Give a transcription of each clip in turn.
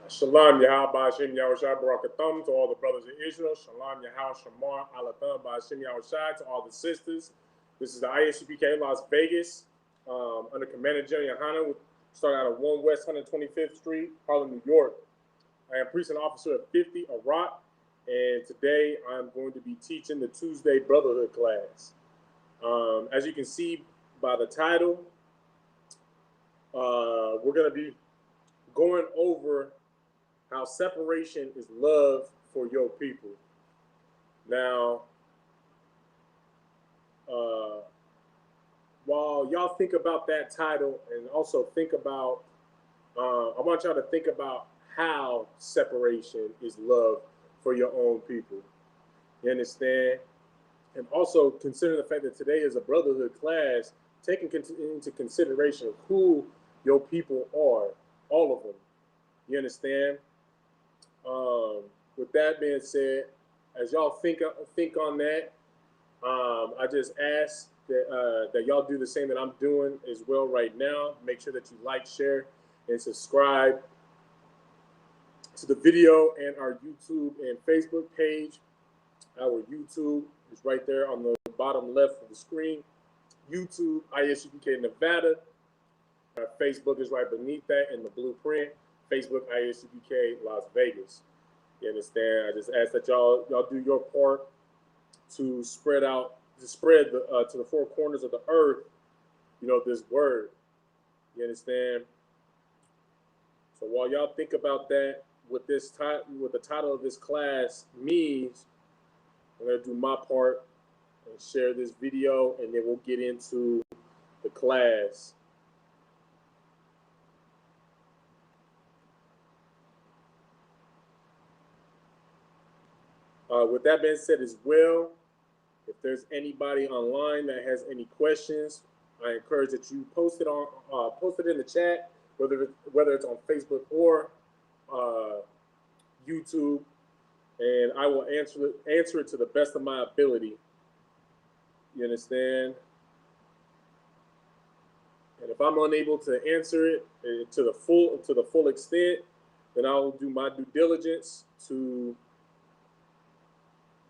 Shalom Yahal Ba'Ashem Yahushai Barakatham to all the brothers of Israel. Shalom Yahal Shamar Alatham Ba'Ashem Yahushai to all the sisters. This is the ISUPK Las Vegas under Commander General Yohana. We start out at 1 West 125th Street, Harlem, New York. I am Precinct Officer of 50, Iraq, and today I'm going to be teaching the Tuesday Brotherhood class. As you can see by the title, we're going to be going over how separation is love for your people. Now, while y'all think about that title and also think about, I want y'all to think about how separation is love for your own people. You understand? And also consider the fact that today is a brotherhood class, taking into consideration who your people are, all of them. You understand? With that being said, as y'all think on that, I just ask that y'all do the same that I'm doing as well right now. Make sure that you like, share, and subscribe to the video and our YouTube and Facebook page. Our YouTube is right there on the bottom left of the screen. YouTube, ISUPK Nevada. Our Facebook is right beneath that in the blueprint. Facebook, ISUPK Las Vegas. You understand? I just ask that y'all do your part to spread out, to spread to the four corners of the earth, this word. You understand? So while y'all think about that, what the title of this class means, I'm gonna do my part and share this video, and then we'll get into the class. With that being said as well, if there's anybody online that has any questions, I encourage that you post it in the chat, whether it's on Facebook or YouTube, and I will answer it to the best of my ability. You understand? And if I'm unable to answer it to the full extent, then I will do my due diligence to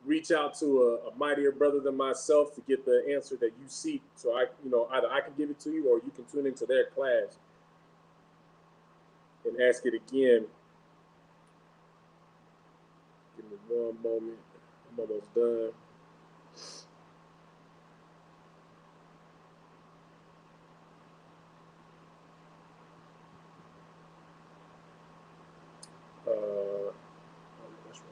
reach out to a mightier brother than myself to get the answer that you seek. So either I can give it to you or you can tune into their class and ask it again. Give me one moment. I'm almost done. That's right.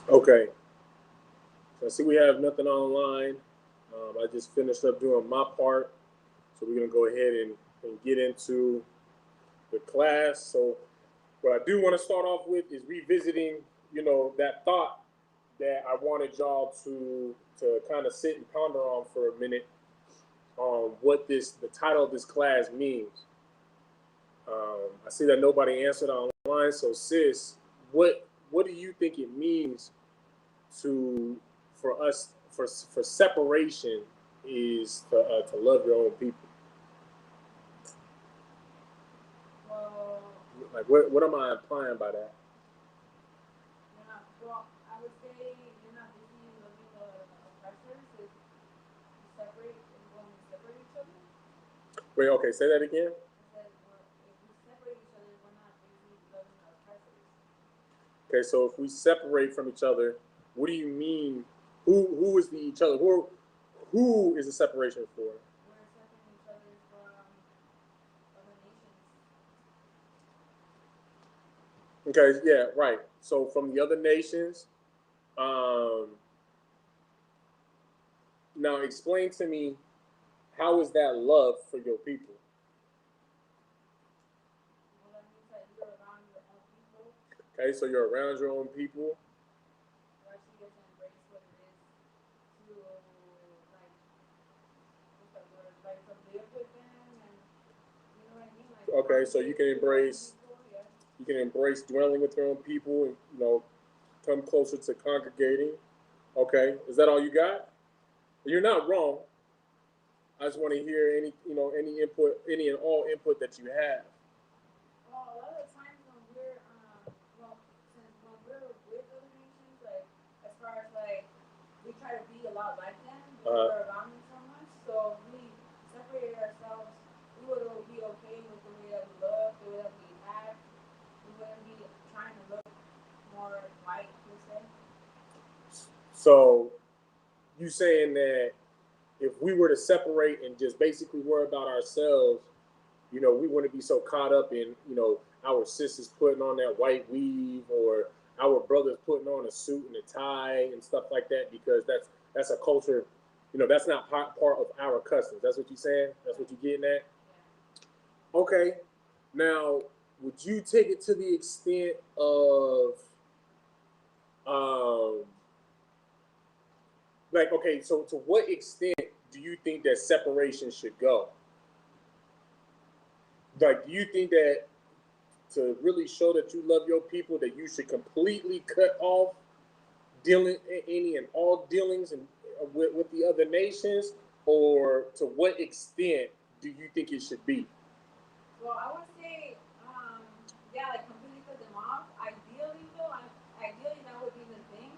Okay. So I see we have nothing online. I just finished up doing my part. So we're going to go ahead and get into the class. So what I do want to start off with is revisiting, that thought that I wanted y'all to kind of sit and ponder on for a minute on what the title of this class means. I see that nobody answered online. So sis, what do you think it means for separation is to love your own people? Well, like what am I implying by that? I would say you're not busy loving the oppressors if you separate and when we separate each other. Wait, okay, say that again. I said, if we separate each other, we're not busy loving the oppressors. Okay, so if we separate from each other, what do you mean? Who is the each other? Who is the separation for? We're separating each other from other nations. Okay, yeah, right. So from the other nations, now explain to me, how is that love for your people? Well, that means that you're around your own people. Okay, so you're around your own people. You actually get to embrace what it is to, like, what's that word? Like, to live with them, and you know what I mean? Like, Okay, so you can embrace dwelling with your own people and come closer to congregating. Okay, is that all you got? You're not wrong. I just want to hear any input, any and all input that you have. Well, a lot of the times when we're well, since when we're with other nations, like as far as like we try to be a lot like them because we're around them so much. So we separated ourselves. We would be okay with the way that we look, the way that we act. We wouldn't be trying to look more white, per se. So you saying that if we were to separate and just basically worry about ourselves, we wouldn't be so caught up in, our sisters putting on that white weave or our brothers putting on a suit and a tie and stuff like that because that's a culture, that's not part of our customs. That's what you're saying? That's what you're getting at? Okay. Now, would you take it to the extent of um like, okay, so to what extent do you think that separation should go? Like, do you think that to really show that you love your people, that you should completely cut off dealing any and all dealings and with the other nations, or to what extent do you think it should be? Well, I would say, yeah, like completely cut them off. Ideally, though, ideally that would be the thing.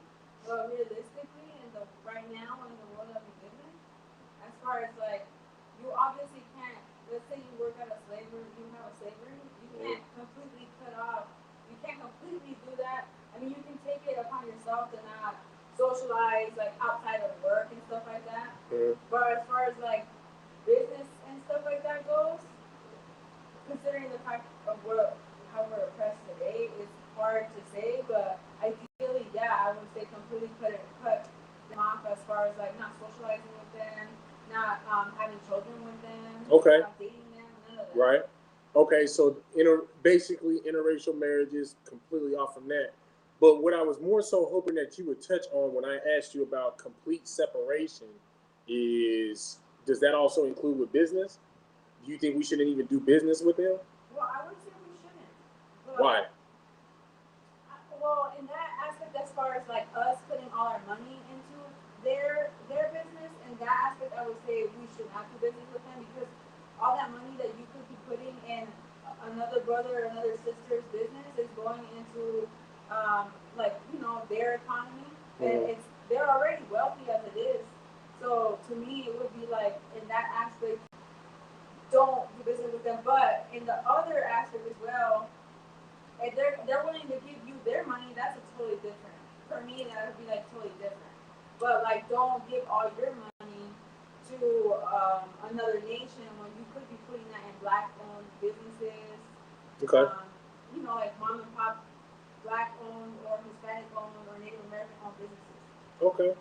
But realistically, in the right now in the world that we live in, as far as like, you obviously can't. Let's say you work at a slavery, you have a slavery, you can't completely cut off. You can't completely do that. I mean, you can take it upon yourself to not socialize like outside of work and stuff like that. But as far as like business and stuff like that goes, considering the fact of how we're oppressed today, it's hard to say. But ideally, yeah, I would say completely cut them off as far as like not socializing with them, not having children with them, Okay. not dating them, none of that. Right. Okay, so basically interracial marriages completely off from that. But what I was more so hoping that you would touch on when I asked you about complete separation is, does that also include with business? Do you think we shouldn't even do business with them? Well, I would say we shouldn't. But Why? well, in that aspect, as far as like us putting all our money into their business, in that aspect, I would say we should not do business with them because all that money that you could be putting in another brother or another sister's business is going into like their economy, and they're already wealthy as it is. So to me, it would be like in that aspect, don't do business with them. But in the other aspect as well, if they're willing to give you their money, that's a totally different. For me, that would be like totally different. But like, don't give all your money to another nation when you could be putting that in black-owned businesses. Okay. Like mom and pop, black-owned or Hispanic-owned or Native American-owned businesses. Okay.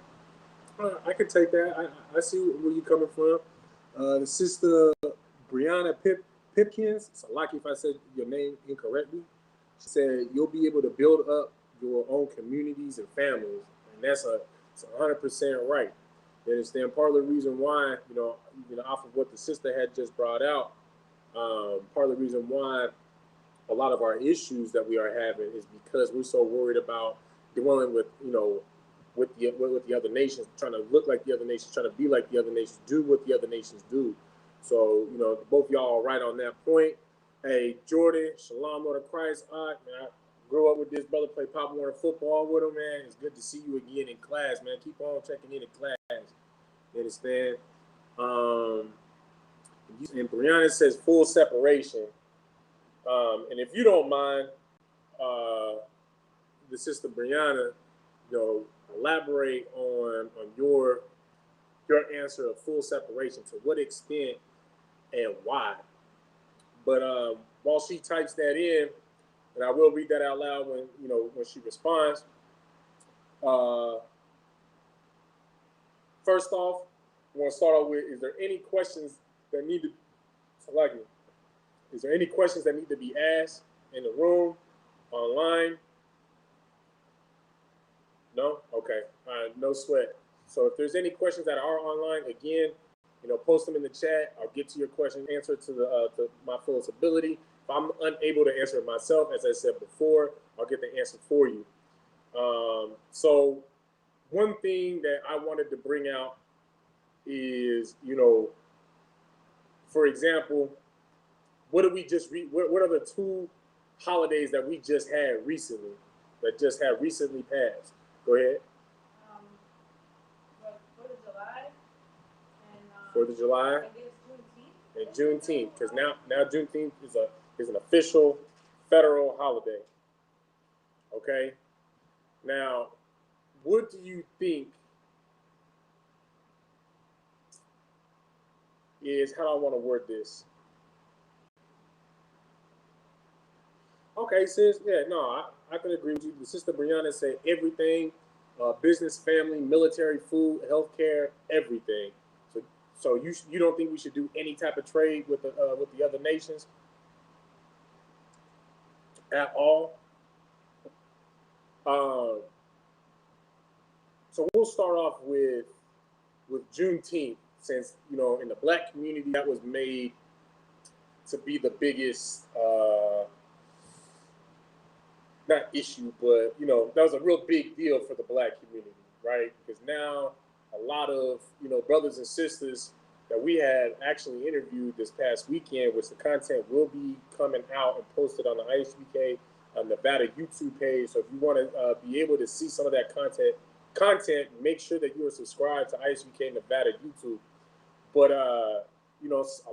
I could take that. I see where you're coming from. The sister Brianna Pipkins, it's lucky if I said your name incorrectly. She said you'll be able to build up your own communities and families, and it's 100% right. You understand? Part of the reason why, off of what the sister had just brought out, part of the reason why a lot of our issues that we are having is because we're so worried about dealing with, with the other nations, trying to look like the other nations, trying to be like the other nations, do what the other nations do. So, both y'all are right on that point. Hey, Jordan, Shalom, Lord of Christ. Man, I grew up with this brother, play Pop Warner football with him, man. It's good to see you again in class, man. Keep on checking in class. You understand? And Brianna says full separation. And if you don't mind, the sister Brianna, elaborate on your answer of full separation. To what extent and why? But while she types that in, and I will read that out loud when she responds. First off, I want to start off with: is there any questions that need to? Is there any questions that need to be asked in the room, online? No? Okay. No sweat. So if there's any questions that are online, again, post them in the chat. I'll get to your question, answer to my fullest ability. If I'm unable to answer it myself, as I said before, I'll get the answer for you. So one thing that I wanted to bring out is, for example, what did we just what are the two holidays that we just had recently, that just had recently passed? Go ahead. 4th of July and 4th of July. I guess Juneteenth. And Juneteenth, because now Juneteenth is an official federal holiday. Okay. Now, what do you think is, how do I want to word this? Okay, sis. Yeah, no, I can agree with you. The sister Brianna said everything: business, family, military, food, healthcare, everything. So you don't think we should do any type of trade with the other nations at all? So we'll start off with Juneteenth, since in the Black community that was made to be the biggest not issue, but that was a real big deal for the Black community, right? Because now a lot of brothers and sisters that we had actually interviewed this past weekend, which the content will be coming out and posted on the ISUPK Nevada YouTube page. So if you want to be able to see some of that content, make sure that you are subscribed to ISUPK Nevada YouTube. But a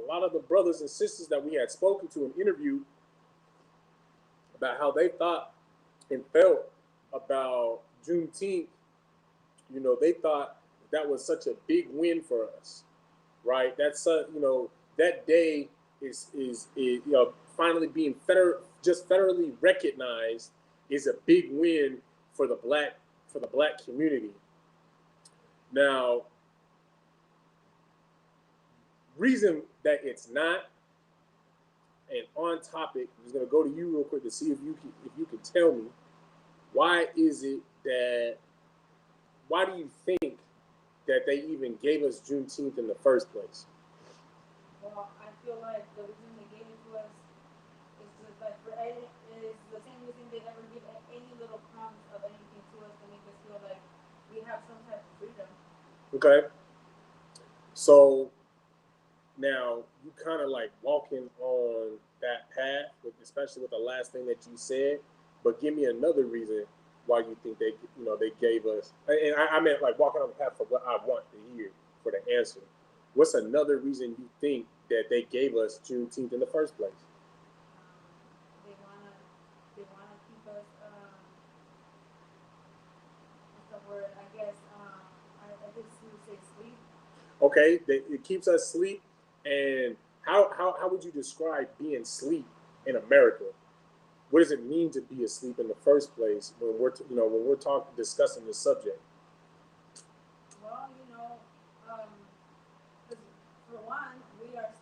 lot of the brothers and sisters that we had spoken to and interviewed about how they thought and felt about Juneteenth, they thought that was such a big win for us, right? That's that day is finally being federally recognized is a big win for the black community. Now, reason that it's not, and on topic, I'm just gonna go to you real quick to see if you can tell me why do you think that they even gave us Juneteenth in the first place? Well, I feel like the reason they gave it to us is just like is the same reason they never give any little crumbs of anything to us to make us feel like we have some type of freedom. Okay. So now you kind of like walking on that path, especially with the last thing that you said. But give me another reason why you think they gave us. And I meant like walking on the path for what I want to hear for the answer. What's another reason you think that they gave us Juneteenth in the first place? They wanna keep us. What's the word? I guess I guess you would say sleep. Okay, it keeps us asleep. And how would you describe being asleep in America? What does it mean to be asleep in the first place when we're discussing this subject? Well, for one, we aren't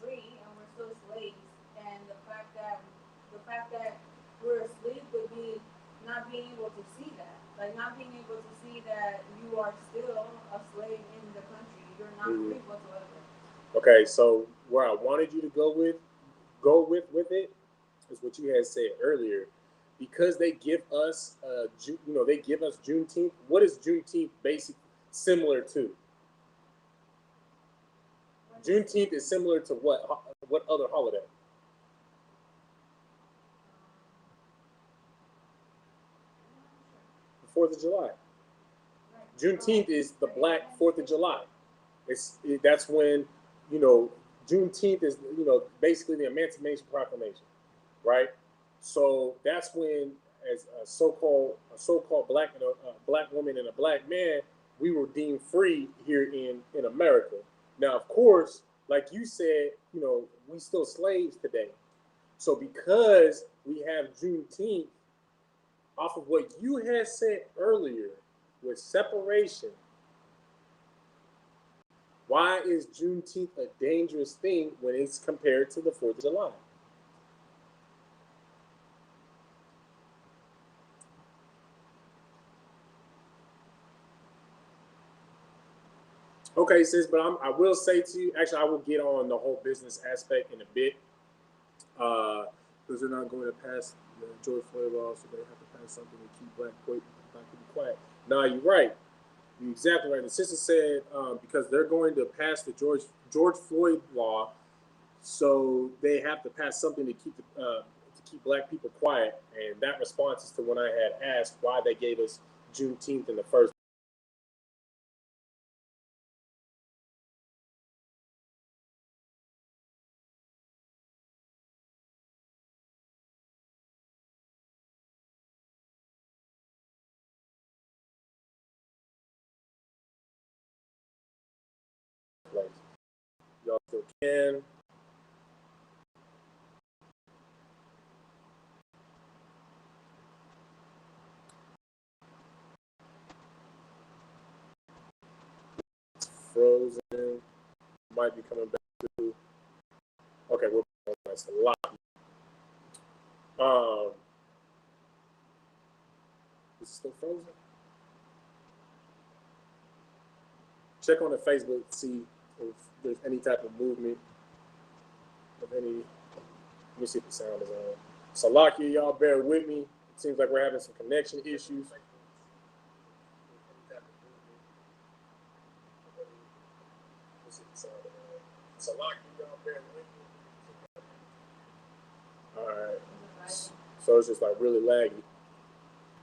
free and we're still slaves. And the fact that we're asleep would be not being able to see that, like not being able to see that you are still a slave in the country. You're not free whatsoever. Okay, so where I wanted you to go with it is what you had said earlier, because they give us they give us Juneteenth. What is Juneteenth basically similar to? Juneteenth is similar to what other holiday? The 4th of July. Juneteenth is the Black 4th of July. That's when Juneteenth is basically the Emancipation Proclamation, right? So that's when, as a so-called black woman and a black man, we were deemed free here in America. Now, of course, like you said, we still slaves today. So because we have Juneteenth, off of what you had said earlier with separation, why is Juneteenth a dangerous thing when it's compared to the 4th of July? Okay, sis, but I will say to you, actually, I will get on the whole business aspect in a bit. Because they're not going to pass the George Floyd law, so they have to pass something to keep black people quiet. No, you're right. You're exactly right. The sister said because they're going to pass the George Floyd law, so they have to pass something to keep black people quiet. And that response is to when I had asked why they gave us Juneteenth in the first place. Y'all still can. Frozen. Might be coming back to. Okay, we're that's a lot. Is it still frozen? Check on the Facebook to see if there's any type of movement of any. Let me see if the sound is on. Salakia, y'all bear with me. It seems like we're having some connection issues. Salakia, y'all bear with me. All right. So it's just like really laggy.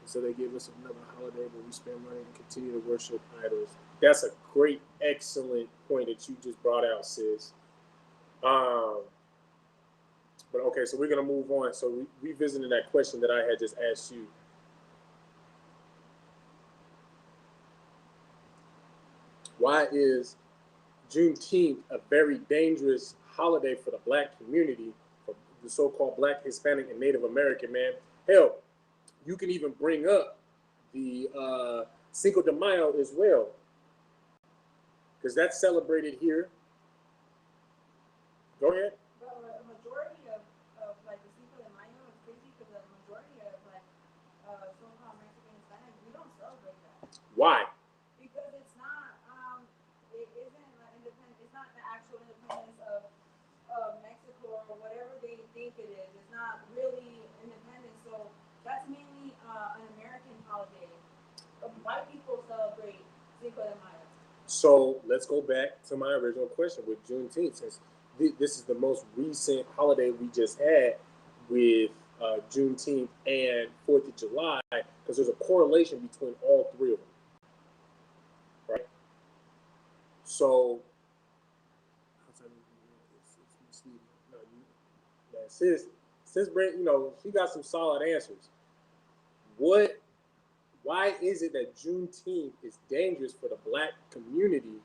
So they give us another holiday where we spend money and continue to worship idols. That's a great, excellent point that you just brought out, sis. But okay, so we're gonna move on. So revisiting that question that I had just asked you. Why is Juneteenth a very dangerous holiday for the black community, for the so-called black, Hispanic, and Native American man? Hell, you can even bring up the Cinco de Mayo as well, because that's celebrated here. Go ahead. But a majority of like the Cinco de Mayo is crazy because the majority of like so-called Mexican Hispanics, we don't celebrate that. Why? Because it's not it isn't like independent. It's not the actual independence of Mexico or whatever they think it is. It's not really independence. So that's mainly an American holiday. White people celebrate Cinco de Mayo. So let's go back to my original question with Juneteenth, since this is the most recent holiday we just had with Juneteenth and 4th of July, because there's a correlation between all three of them, right? So, since Brent, she got some solid answers. Why is it that Juneteenth is dangerous for the black community?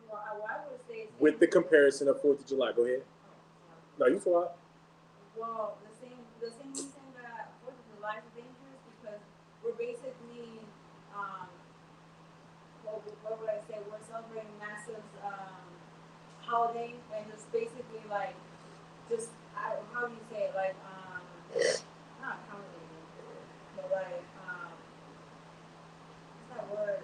Well, I would say with the comparison of 4th of July. Go ahead. No, you thought. Well, the same reason that 4th of July is dangerous because we're basically what would I say? We're celebrating massive holiday and just basically like just how do you say it? Like not accommodating, but like what's that word?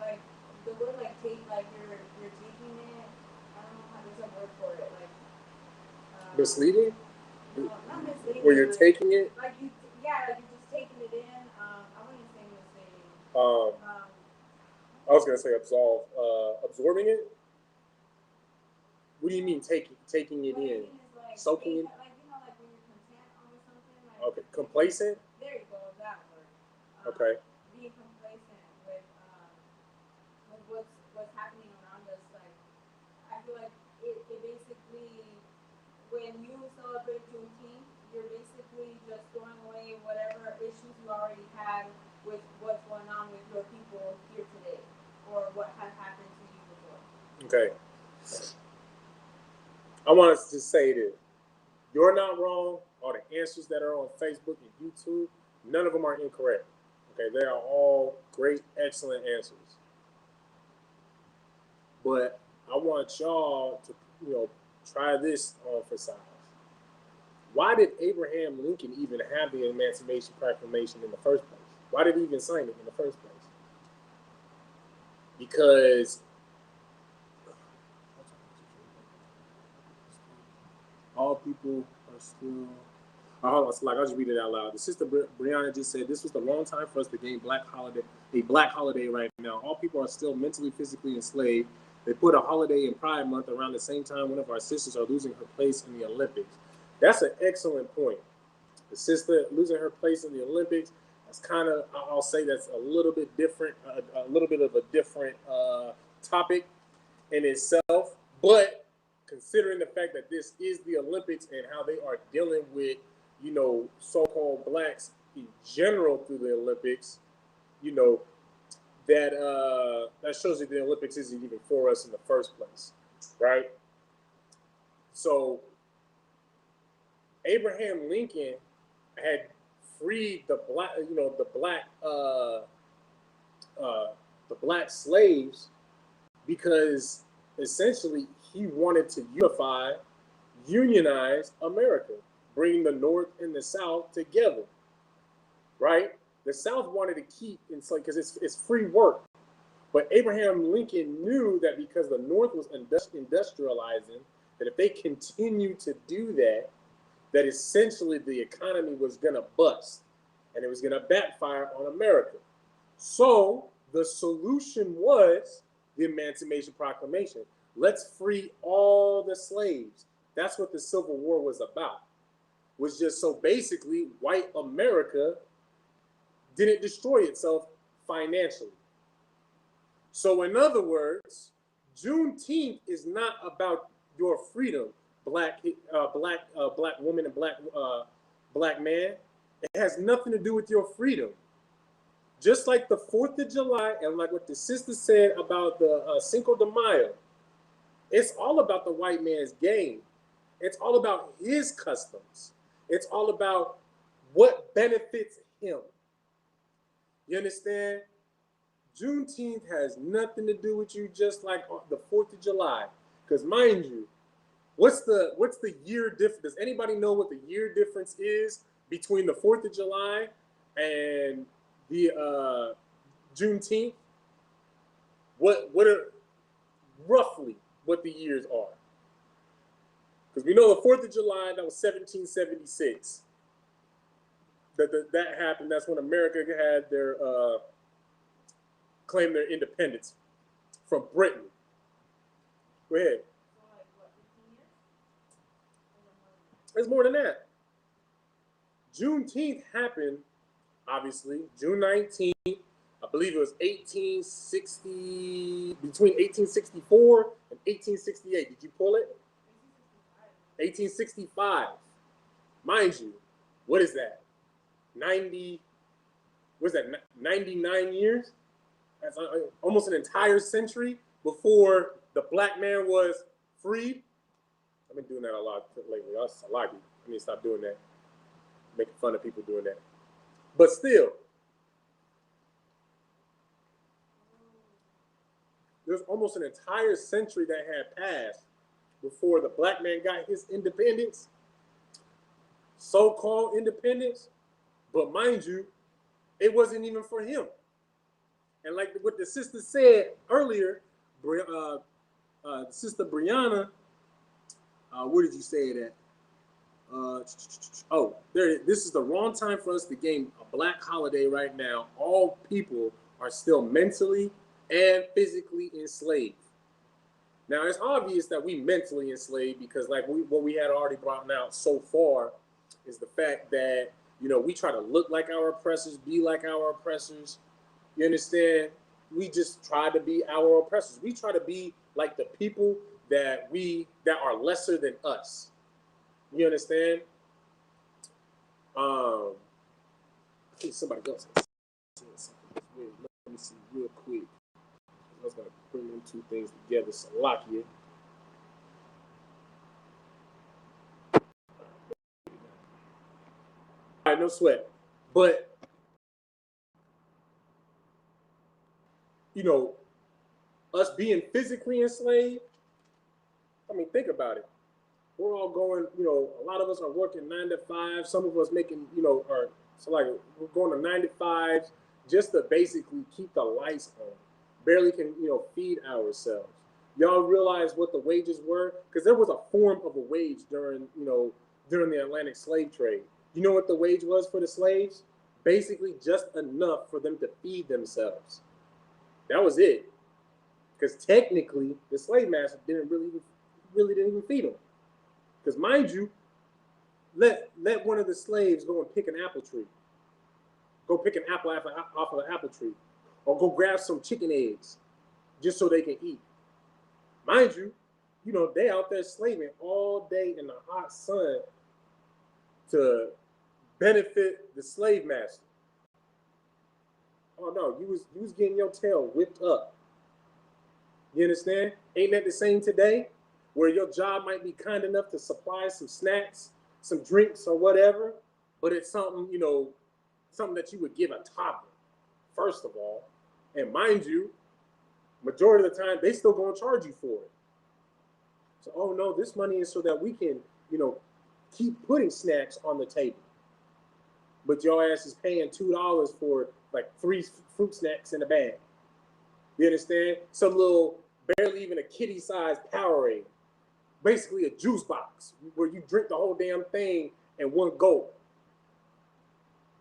Like the word like take like you're taking it. I don't know how there's a word for it. Like misleading. No, not misleading. Where you're taking it. Like you, yeah, like you're just taking it in. I wouldn't say misleading. I was gonna say absorbing it. What do you mean taking it in? Like, soaking it. Like like when you're content over something. Like, okay, complacent. There you go, that word. Okay. Being complacent with what's happening around us. Like I feel like it basically when you celebrate Juneteenth, you're basically just throwing away whatever issues you already had with what's going on with your people here today, or what has happened to you before. Okay. I want us to say this. You're not wrong. All the answers that are on Facebook and YouTube, none of them are incorrect. Okay, they are all great, excellent answers. But I want y'all to, try this on for size. Why did Abraham Lincoln even have the Emancipation Proclamation in the first place? Why did he even sign it in the first place? Because all people are still. Oh, hold on, so like I'll just read it out loud. The sister Brianna just said this was the wrong time for us to gain a black holiday right now. All people are still mentally, physically enslaved. They put a holiday in Pride Month around the same time one of our sisters are losing her place in the Olympics. That's an excellent point. The sister losing her place in the Olympics. That's kind of, I'll say that's a little bit different, a little bit of a different topic in itself. But considering the fact that this is the Olympics and how they are dealing with, you know, so-called blacks in general through the Olympics, you know, that shows that the Olympics isn't even for us in the first place, right? So Abraham Lincoln had freed the black, you know, the black slaves because essentially he wanted to unionize America, bring the North and the South together, right? The South wanted to keep, because it's free work. But Abraham Lincoln knew that because the North was industrializing, that if they continued to do that, that essentially the economy was going to bust and it was going to backfire on America. So the solution was the Emancipation Proclamation. Let's free all the slaves. That's what the Civil War was about. Was just so basically white America didn't destroy itself financially. So in other words, Juneteenth is not about your freedom, black woman and black man. It has nothing to do with your freedom. Just like the 4th of July and like what the sister said about the Cinco de Mayo, it's all about the white man's game. It's all about his customs. It's all about what benefits him. You understand? Juneteenth has nothing to do with you, just like the 4th of July. Because mind you, what's the year difference? Does anybody know what the year difference is between the 4th of July and the Juneteenth? What are roughly what the years are? Because we know the 4th of July, that was 1776. That happened. That's when America had their claimed their independence from Britain. Go ahead. So like what, 15 years? It's more than that. Juneteenth happened, obviously, June 19th. I believe it was 1860, between 1864 and 1868. Did you pull it? 1865. Mind you, what is that? 90, what is that, 99 years? That's almost an entire century before the black man was freed. I've been doing that a lot lately. I like it. I need to stop doing that. Making fun of people doing that. But still, there's almost an entire century that had passed before the black man got his independence, so-called independence. But mind you, it wasn't even for him. And like what the sister said earlier, Sister Brianna, where did you say it at? This is the wrong time for us to gain a black holiday right now. All people are still mentally and physically enslaved. Now, it's obvious that we mentally enslaved because like what we had already brought out so far is the fact that, you know, we try to look like our oppressors, be like our oppressors. You understand? We just try to be our oppressors. We try to be like the people that are lesser than us. You understand? I think somebody else said something. Let me see real quick. I was gonna bring them two things together. Salakia. All right, no sweat. But you know, us being physically enslaved. I mean, think about it. We're all going, you know, a lot of us are working 9 to 5. Some of us making, you know, are So like we're going to 9 to 5s just to basically keep the lights on. Barely can, feed ourselves. Y'all realize what the wages were? Because there was a form of a wage during the Atlantic slave trade. You know what the wage was for the slaves? Basically just enough for them to feed themselves. That was it. Because technically, the slave master didn't really didn't even feed them. Because mind you, let one of the slaves go and pick an apple tree. Go pick an apple off of an apple tree, or go grab some chicken eggs, just so they can eat. Mind you, they out there slaving all day in the hot sun to benefit the slave master. Oh no, you was getting your tail whipped up. You understand? Ain't that the same today? Where your job might be kind enough to supply some snacks, some drinks, or whatever, but it's something, something that you would give a toddler, first of all. And mind you, majority of the time, they still gonna charge you for it. So, oh no, this money is so that we can, keep putting snacks on the table. But your ass is paying $2 for like 3 fruit snacks in a bag. You understand? Some little, barely even a kitty-sized Powerade. Basically a juice box where you drink the whole damn thing in one go.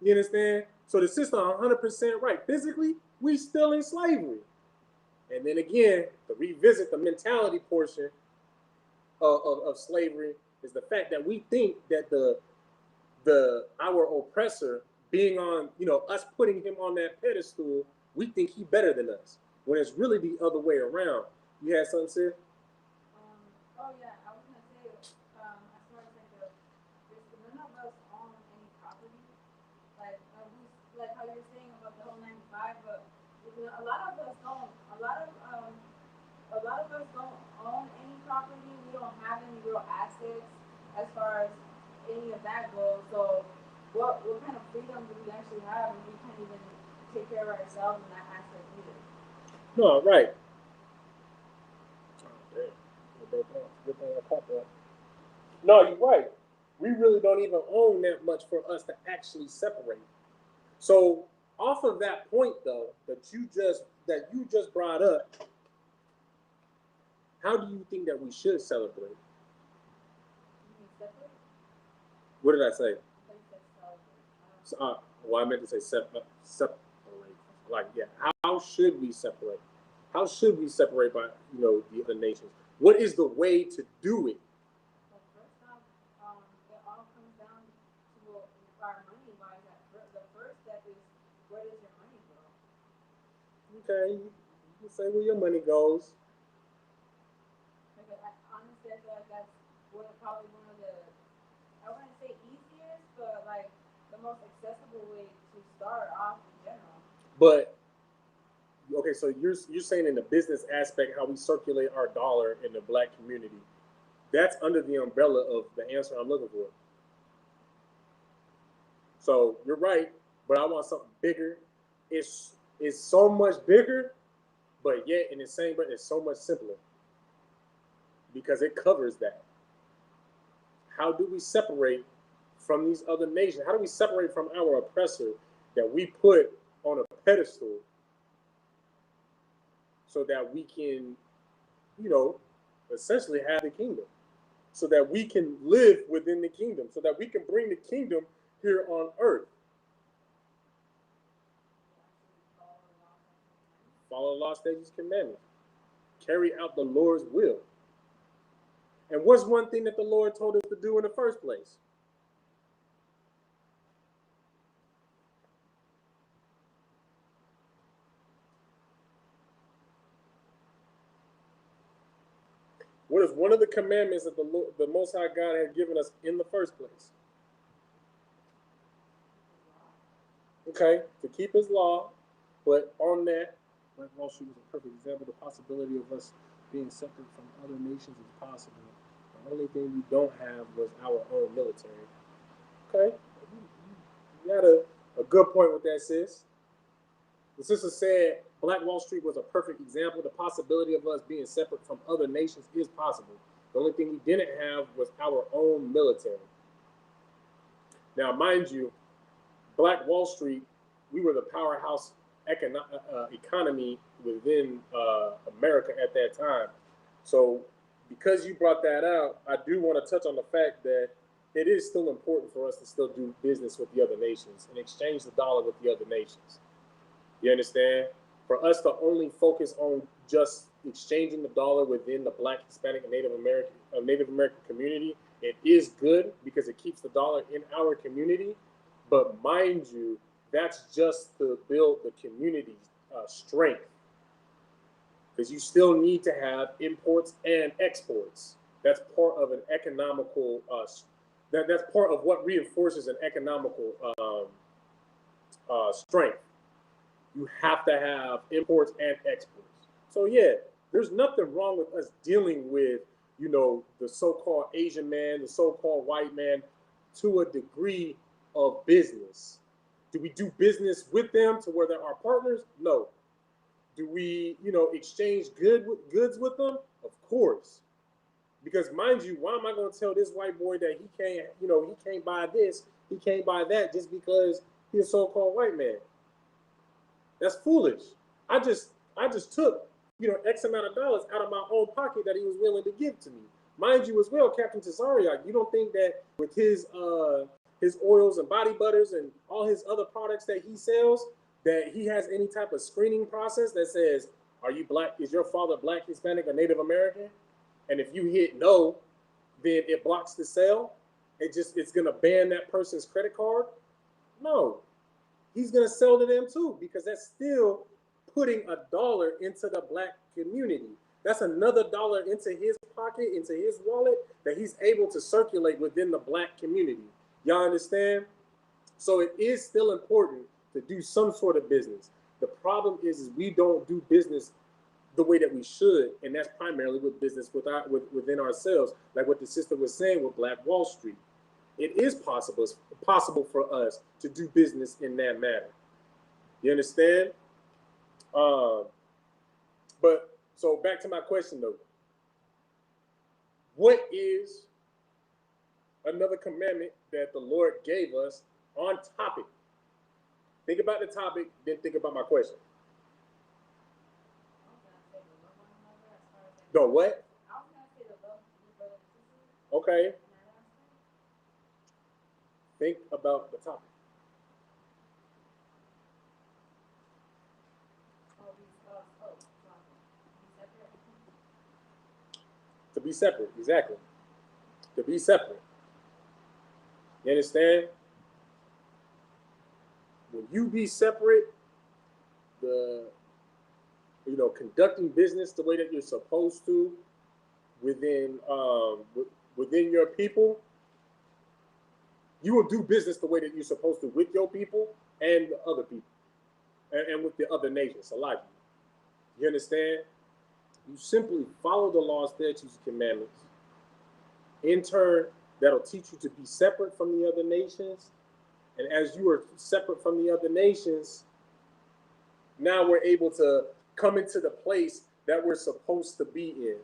You understand? So the sister 100% right. Physically, we still in slavery. And then again, to revisit the mentality portion of slavery is the fact that we think that our oppressor being on, us putting him on that pedestal, we think he better than us. When it's really the other way around. You had something, Sid? Oh yeah, I was gonna say, as far as like none of us own any property. Like how you're saying about the whole 95, but a lot of us don't. A lot of us don't own any property. We don't have any real assets as far as any of that goes. So what kind of freedom do we actually have if we can't even take care of ourselves in that aspect either? No, right. Good thing I caught that. No, you're right. We really don't even own that much for us to actually separate. So off of that point though, that you just brought up, how do you think that we should celebrate? What did I say? Well, I meant to say separate. Like, yeah, how should we separate? How should we separate by the other nations? What is the way to do it? Well, first off, it all comes down to our money wise. The first step is where does your money go? Okay, you can say where your money goes. Because honestly, I feel like that's probably one of the, I wouldn't say easiest, but like the most accessible way to start off in general. But okay, so you're saying in the business aspect how we circulate our dollar in the black community. That's under the umbrella of the answer I'm looking for. So you're right, but I want something bigger. It's so much bigger, but yet in the same breath, it's so much simpler because it covers that. How do we separate from these other nations? How do we separate from our oppressor that we put on a pedestal so that we can, you know, essentially have the kingdom, so that we can live within the kingdom, so that we can bring the kingdom here on earth? Follow law, statutes, commandments. Carry out the Lord's will. And what's one thing that the Lord told us to do in the first place? What is one of the commandments that the Most High God had given us in the first place? Okay, to keep His law, but on that, like Wall Street was a perfect example. The possibility of us being separate from other nations is possible. The only thing we don't have was our own military. Okay, you got a good point with that, sis. The sister said Black Wall Street was a perfect example. The possibility of us being separate from other nations is possible. The only thing we didn't have was our own military. Now, mind you, Black Wall Street, we were the powerhouse economy within America at that time. So because you brought that out, I do want to touch on the fact that it is still important for us to still do business with the other nations and exchange the dollar with the other nations. You understand? For us to only focus on just exchanging the dollar within the Black, Hispanic, and Native American community, it is good because it keeps the dollar in our community. But mind you, that's just to build the community's strength, because you still need to have imports and exports. That's part of an economical. That's part of what reinforces an economical strength. You have to have imports and exports. So yeah, there's nothing wrong with us dealing with, you know, the so-called Asian man, the so-called white man, to a degree of business. Do we do business with them to where they're our partners? No. Do we, you know, exchange goods with them? Of course. Because mind you, why am I going to tell this white boy that he can't, you know, he can't buy this, he can't buy that just because he's a so-called white man? That's foolish. I just took, you know, X amount of dollars out of my own pocket that he was willing to give to me. Mind you as well, Captain Tazariak, you don't think that with his oils and body butters and all his other products that he sells, that he has any type of screening process that says, are you Black? Is your father Black, Hispanic, or Native American? And if you hit no, then it blocks the sale. It's gonna ban that person's credit card. No, he's gonna sell to them too, because that's still putting a dollar into the Black community. That's another dollar into his pocket, into his wallet, that he's able to circulate within the Black community. Y'all understand? So it is still important to do some sort of business. The problem is we don't do business the way that we should, and that's primarily with business within ourselves, like what the sister was saying with Black Wall Street. It is possible for us to do business in that manner. You understand? But so back to my question though. What is another commandment that the Lord gave us on topic? Think about the topic, then think about my question. No, what? Okay. Think about the topic. To be separate, exactly. To be separate. You understand? When you be separate, conducting business the way that you're supposed to within your people, you will do business the way that you're supposed to with your people and the other people and with the other nations alike. You understand? You simply follow the laws, statutes, and commandments. In turn, that'll teach you to be separate from the other nations. And as you are separate from the other nations, now we're able to come into the place that we're supposed to be in.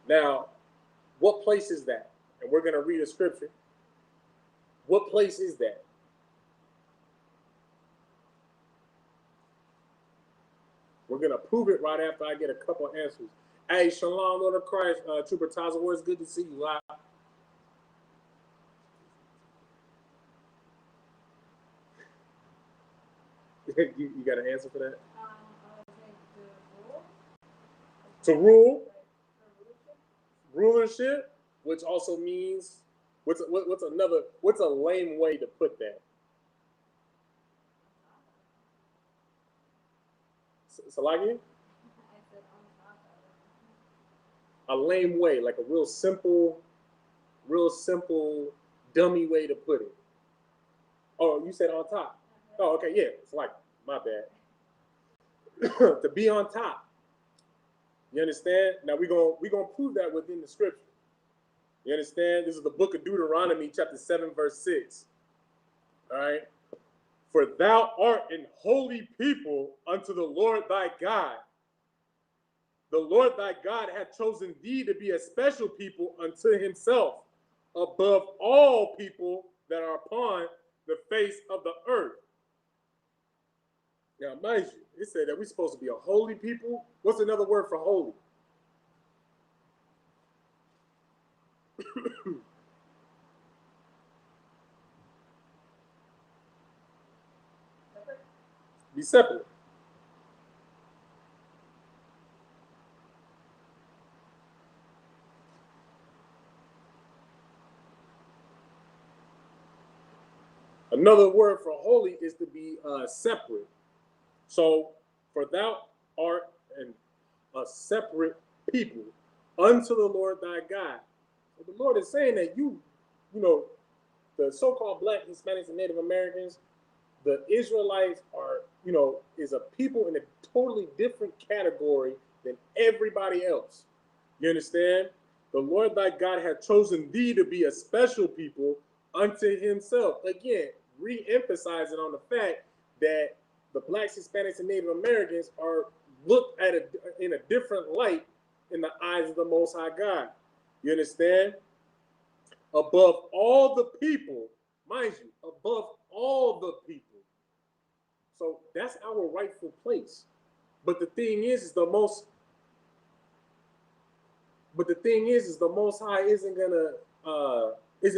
Now, what place is that? And we're going to read a scripture. What place is that? We're going to prove it right after I get a couple of answers. Hey, Shalom, Lord of Christ, Trooper Tazawar, it's good to see you. You got an answer for that? To rule, rulership, which also means what's a lame way to put that? Salagi? A lame way, like a real simple, dummy way to put it. Oh, you said on top. Oh, okay, yeah. It's like my bad. To be on top. You understand? Now we're gonna prove that within the scripture. You understand? This is the book of Deuteronomy, chapter 7, verse 6. All right. For thou art an holy people unto the Lord thy God. The Lord thy God hath chosen thee to be a special people unto himself, above all people that are upon the face of the earth. Now, mind you, it said that we're supposed to be a holy people. What's another word for holy? Be separate. Another word for holy is to be separate. So, for thou art an, a separate people unto the Lord thy God. So the Lord is saying that you know, the so-called Black, Hispanics, and Native Americans, the Israelites are, is a people in a totally different category than everybody else. You understand? The Lord thy God hath chosen thee to be a special people unto himself. Again, re-emphasizing on the fact that the Blacks, Hispanics, and Native Americans are looked at in a different light in the eyes of the Most High God. You understand? Above all the people, mind you, above all the people. So that's our rightful place. But the thing is the most. But the thing is the Most High isn't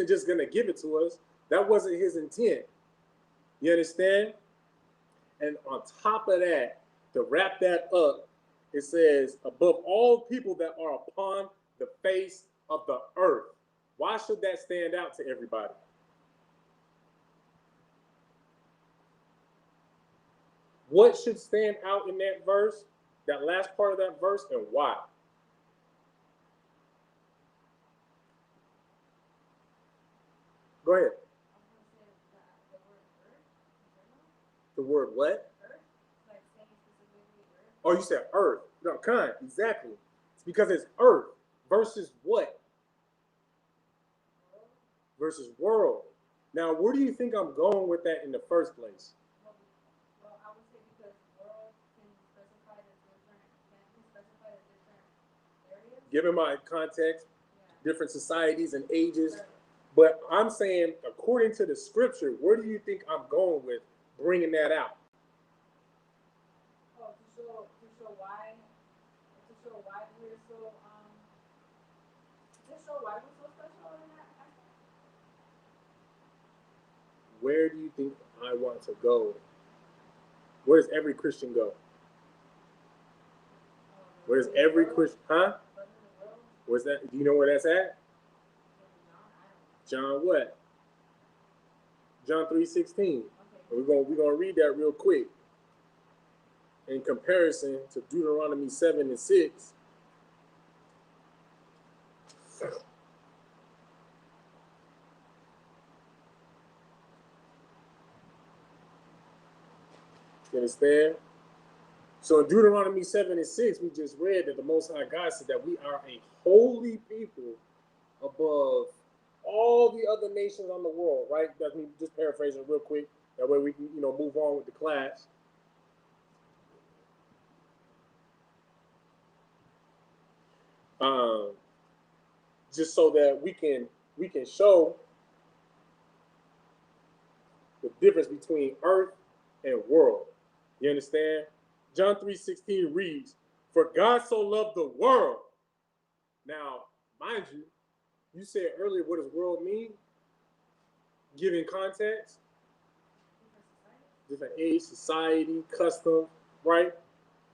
just gonna give it to us. That wasn't His intent. You understand? And on top of that, to wrap that up, it says, "Above all people that are upon the face of the earth." Why should that stand out to everybody? What should stand out in that verse, that last part of that verse, and why? Go ahead. The word what? Oh, you said earth. No, kind, exactly. It's because it's earth versus what? Versus world. Now, where do you think I'm going with that in the first place? Well, I would say because world can be specified as different areas. Given my context, different societies and ages. But I'm saying, according to the scripture, where do you think I'm going with bringing that out? Oh, to show why we're so to show why we're so special in that aspect. Where do you think I want to go? Where does every Christian go? Where does every Christian, huh? Where's that? Do you know where that's at? John what? John 3:16. We're gonna read that real quick. In comparison to Deuteronomy 7:6. You understand? So in Deuteronomy 7:6, we just read that the Most High God said that we are a holy people above all the other nations on the world, right? Let me just paraphrase it real quick. That way we can, move on with the class. Just so that we can show the difference between earth and world. You understand? John 3:16 reads, "For God so loved the world." Now, mind you, you said earlier, what does world mean? Giving context, different age, society, custom, right?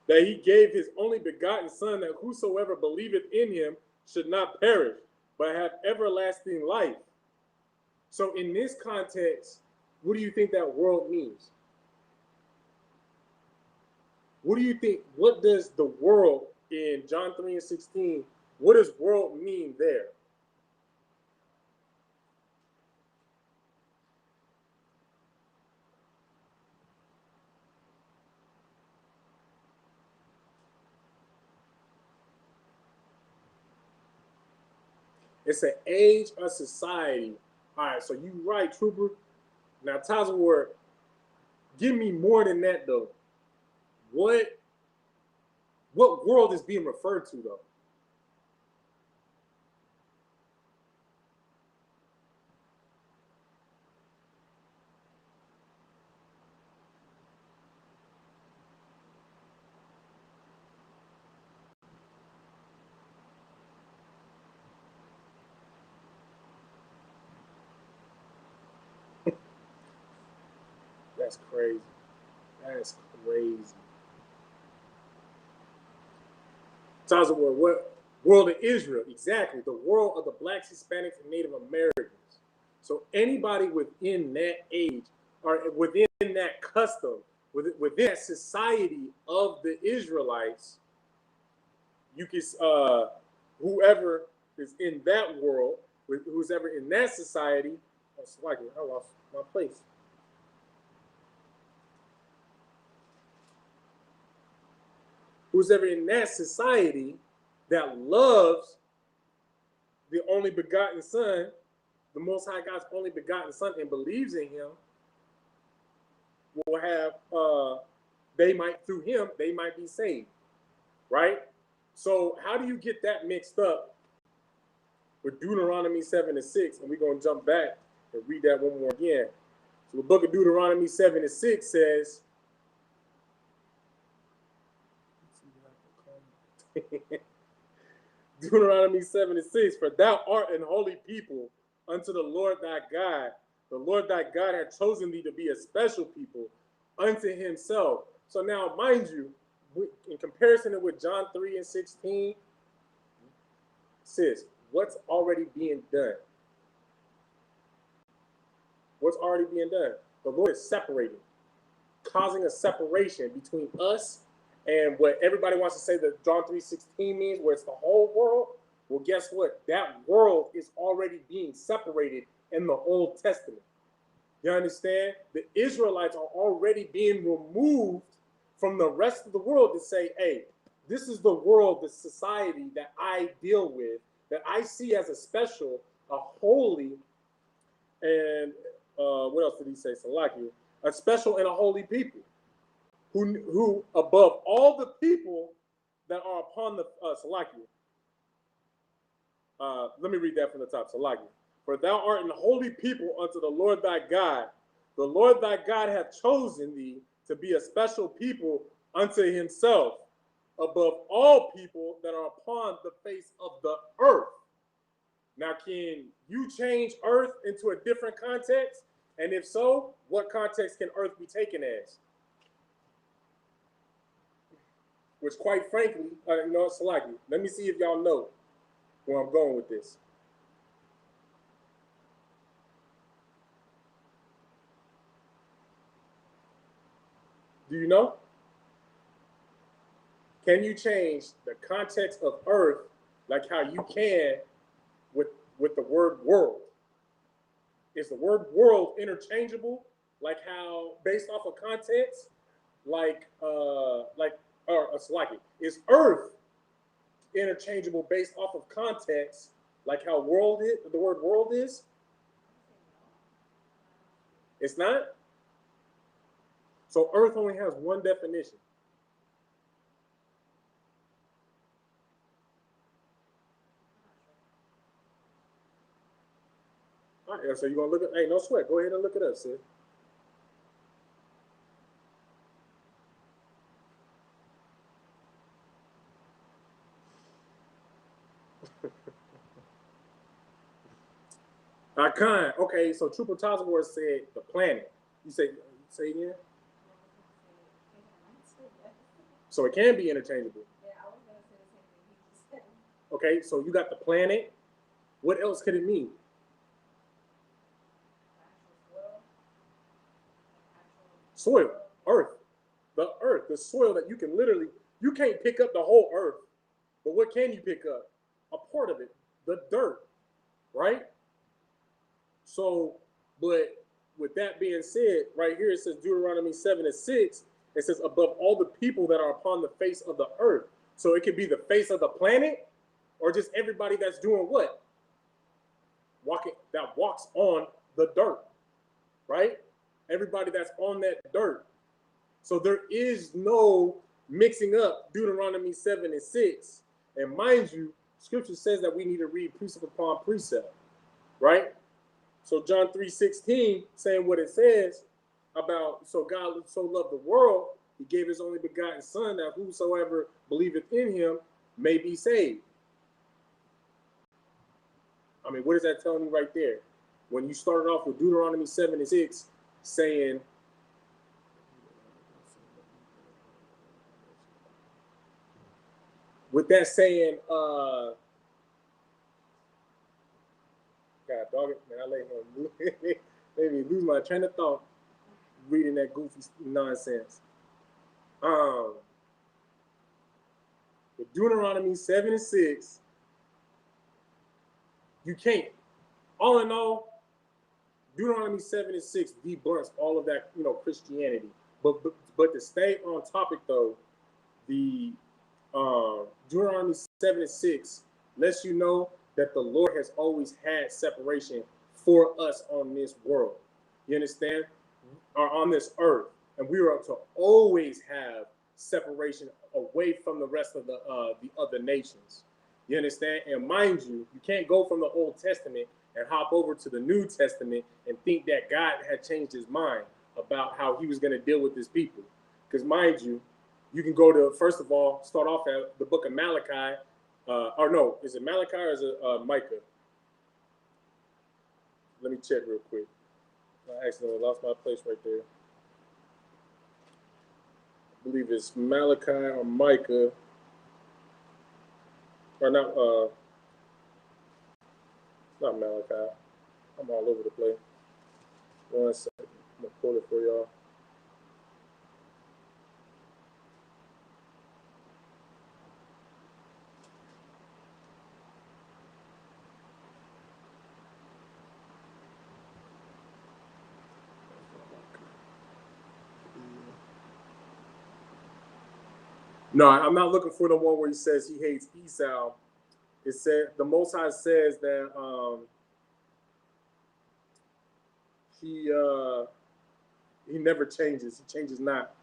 That he gave his only begotten Son, that whosoever believeth in him should not perish, but have everlasting life. So in this context, what do you think that world means? What do you think? What does the world in John 3:16, what does world mean there? It's an age of society. All right, so you right, Trooper. Now, Tazaward, give me more than that, though. What world is being referred to, though? That's crazy. That's crazy. Tells us what world of Israel, exactly, the world of the blacks, Hispanics, and Native Americans. So anybody within that age or within that custom, within that society of the Israelites, you can whoever is in that world, who's ever in that society. I lost my place. Who's ever in that society that loves the only begotten Son, the Most High God's only begotten Son, and believes in Him, will have through Him they might be saved, right? So how do you get that mixed up with Deuteronomy 7:6? And we're gonna jump back and read that one more again. So the book of Deuteronomy 7:6 says, Deuteronomy 7:6, for thou art an holy people unto the Lord thy God. The Lord thy God hath chosen thee to be a special people unto Himself. So now, mind you, in comparison with John 3:16, sis, what's already being done? What's already being done? The Lord is separating, causing a separation between us and what everybody wants to say that John 3:16 means, where it's the whole world. Well, guess what? That world is already being separated in the Old Testament. You understand? The Israelites are already being removed from the rest of the world to say, hey, this is the world, the society that I deal with, that I see as a special, a holy, and what else did he say? Salakia, a special and a holy people, who above all the people that are upon the Salakia. Let me read that from the top. Salakia. For thou art an holy people unto the Lord thy God. The Lord thy God hath chosen thee to be a special people unto Himself, above all people that are upon the face of the earth. Now, can you change earth into a different context? And if so, what context can earth be taken as? Which, quite frankly, Salaki, let me see if y'all know where I'm going with this. Do you know? Can you change the context of earth like how you can with the word world? Is the word world interchangeable? Like how, based off of context, is earth interchangeable based off of context, like how world is, the word world is? It's not? So earth only has one definition. All right, so you're gonna look at, hey, no sweat, go ahead and look it up, sis. Icon. Okay, so Trooper Tazawar said the planet. You say again? So it can be interchangeable. Yeah, I was gonna say the same thing he just said. Okay, so you got the planet. What else could it mean? Soil, earth, the soil that you can literally, you can't pick up the whole earth, but what can you pick up? A part of it, the dirt, right? So, but with that being said, right here it says Deuteronomy 7:6, it says above all the people that are upon the face of the earth. So it could be the face of the planet, or just everybody that's doing what? That walks on the dirt, right? Everybody that's on that dirt. So there is no mixing up Deuteronomy 7:6. And mind you, scripture says that we need to read precept upon precept, right? So John 3:16 saying what it says about, so God so loved the world, He gave His only begotten Son, that whosoever believeth in Him may be saved. I mean, what is that telling you right there? When you started off with Deuteronomy 7:6 saying with that saying, God dog it, man, I let me lose my train of thought reading that goofy nonsense. With Deuteronomy 7 and 6, you can't. All in all, Deuteronomy 7 and 6 debunks all of that, Christianity. But to stay on topic though, the Deuteronomy 7 and 6 lets you know that the Lord has always had separation for us on this world. You understand? Or on this earth. And we are to always have separation away from the rest of the other nations. You understand? And mind you, you can't go from the Old Testament and hop over to the New Testament and think that God had changed his mind about how he was going to deal with his people. Because mind you, you can go to, first of all, start off at the book of Malachi. Or no, is it Malachi or is it Micah? Let me check real quick. I accidentally lost my place right there. I believe it's Malachi or Micah. Or not Malachi. I'm all over the place. One second. I'm going to pull it for y'all. No, I'm not looking for the one where he says he hates Esau. It said the Most High says that he never changes. He changes not.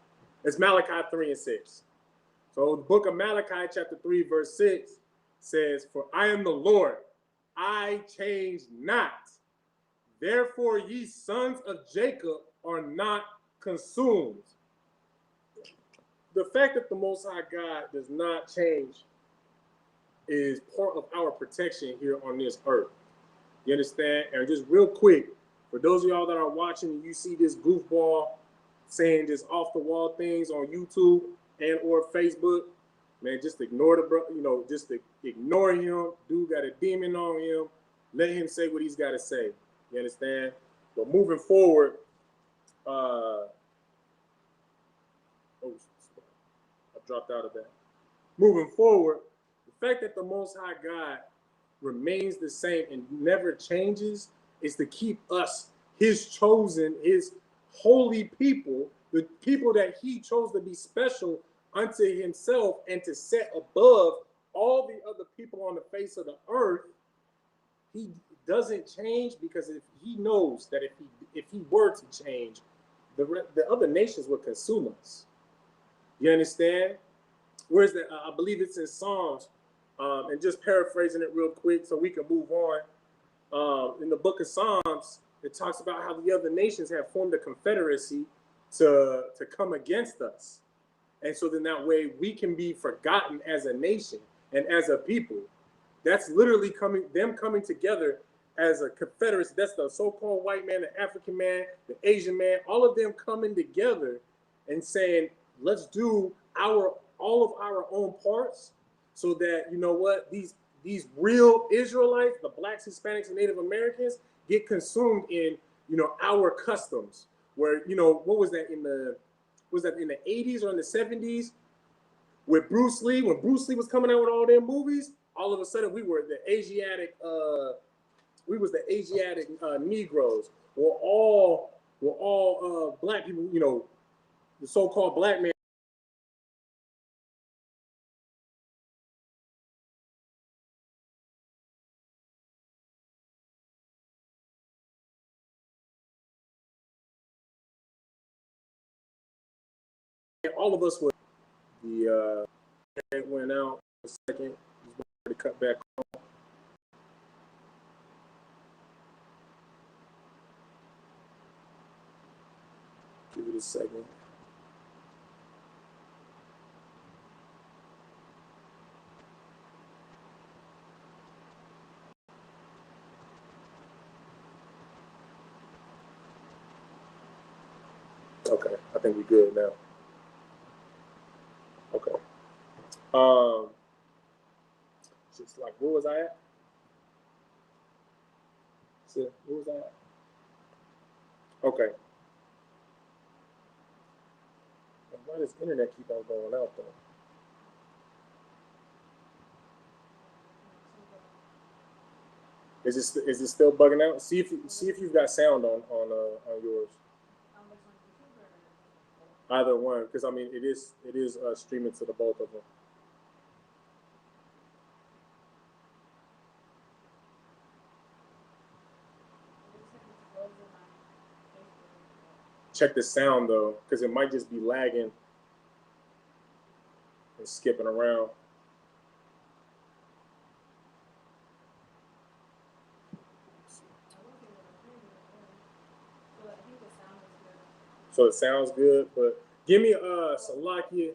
It's Malachi 3 and 6. So the book of Malachi chapter 3 verse 6 says, "For I am the Lord, I change not. Therefore ye sons of Jacob are not consumed." The fact that the Most High God does not change is part of our protection here on this earth. You understand? And just real quick, for those of y'all that are watching and you see this goofball saying just off the wall things on YouTube and or Facebook, man, just ignore the bro, just ignore him. Dude got a demon on him. Let him say what he's got to say. You understand? But moving forward, I dropped out of that. Moving forward, the fact that the Most High God remains the same and never changes is to keep us, his chosen, his holy people, the people that he chose to be special unto himself and to set above all the other people on the face of the earth. He doesn't change because if he knows that if he were to change, the other nations would consume us. You understand? Where's that? I believe it's in Psalms, and just paraphrasing it real quick so we can move on. In the book of Psalms, it talks about how the other nations have formed a confederacy to come against us. And so then that way we can be forgotten as a nation and as a people. That's literally them coming together as a confederacy. That's the so-called white man, the African man, the Asian man, all of them coming together and saying, let's do all of our own parts so that, you know what, these real Israelites, the blacks, Hispanics, and Native Americans get consumed in, our customs. Where, what was that in the 80s or in the 70s with Bruce Lee? When Bruce Lee was coming out with all their movies, all of a sudden we were the Asiatic, Negroes. We're all black people, the so-called black man. All of us were the went out a second. He's to cut back on. Give it a second. Okay, I think we're good now. Okay. Just like, where was I at? So, where was I at? Okay. Why does internet keep on going out though? Is it still bugging out? See if you've got sound on yours. Either one, because I mean it is streaming to the both of them. Check the sound though, because it might just be lagging and skipping around. So it sounds good, but give me Salakia.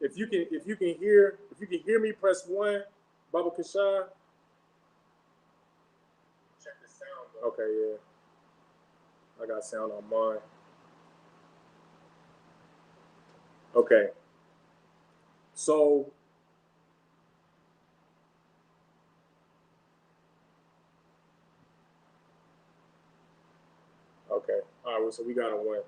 If you can hear me, press 1. Baba Kasha. Check the sound though. Okay, yeah. I got sound on mine. Okay. So okay. All right, so we got a win.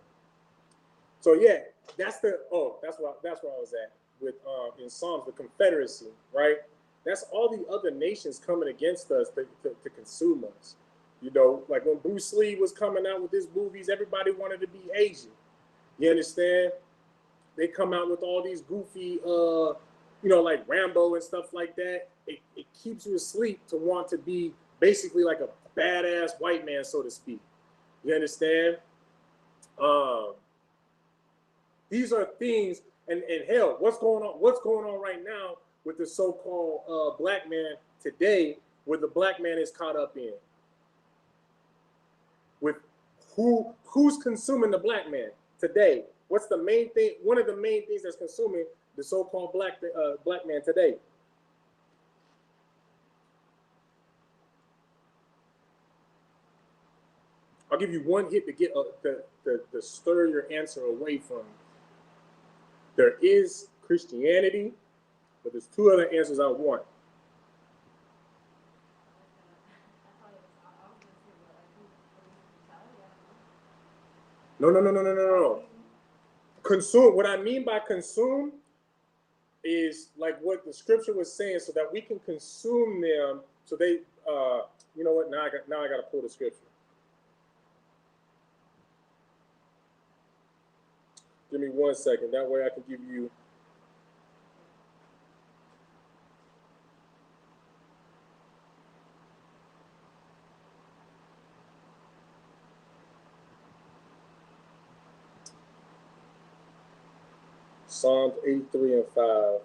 So yeah, that's where I was at with in Psalms, the Confederacy, right? That's all the other nations coming against us to consume us. You know, like when Bruce Lee was coming out with his movies, everybody wanted to be Asian. You understand? They come out with all these goofy, like Rambo and stuff like that. It keeps you asleep to want to be basically like a badass white man, so to speak. You understand? These are things, and hell, what's going on right now with the so-called black man today, where the black man is caught up in? With who's consuming the black man today? What's the main thing? One of the main things that's consuming the so-called black man today. I'll give you one hit to get to stir your answer away from. There is Christianity, but there's two other answers I want. No. Consume. What I mean by consume is like what the scripture was saying, so that we can consume them. So they, you know what? Now I got to pull the scripture. Give me 1 second. That way I can give you. Psalms 83 and 5. So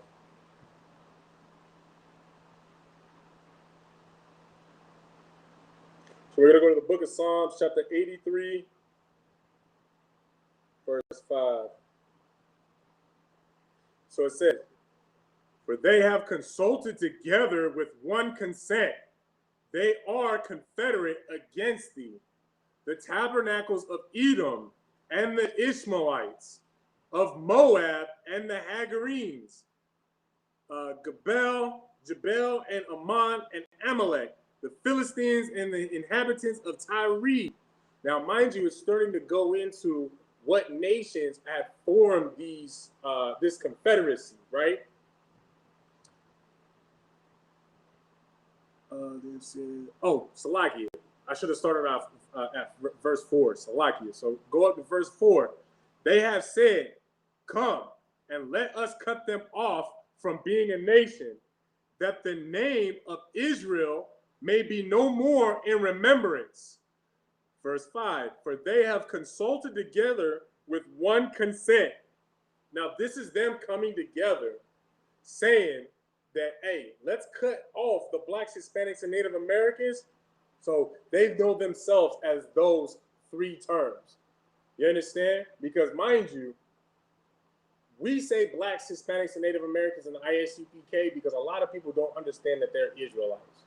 we're going to go to the book of Psalms, chapter 83, verse 5. So it says, "For they have consulted together with one consent. They are confederate against thee. The tabernacles of Edom and the Ishmaelites, of Moab and the Hagarenes, Jebel and Ammon and Amalek, the Philistines and the inhabitants of Tyre." Now, mind you, it's starting to go into what nations have formed this confederacy, right? This is Salakia. I should have started off at verse 4. Salakia. So go up to verse 4. They have said, "Come and let us cut them off from being a nation, that the name of Israel may be no more in remembrance." Verse 5, "For they have consulted together with one consent." Now, this is them coming together, saying that, hey, let's cut off the blacks, Hispanics, and Native Americans. So they know themselves as those three terms. You understand? Because mind you, we say blacks, Hispanics, and Native Americans in the ISUPK because a lot of people don't understand that they're Israelites.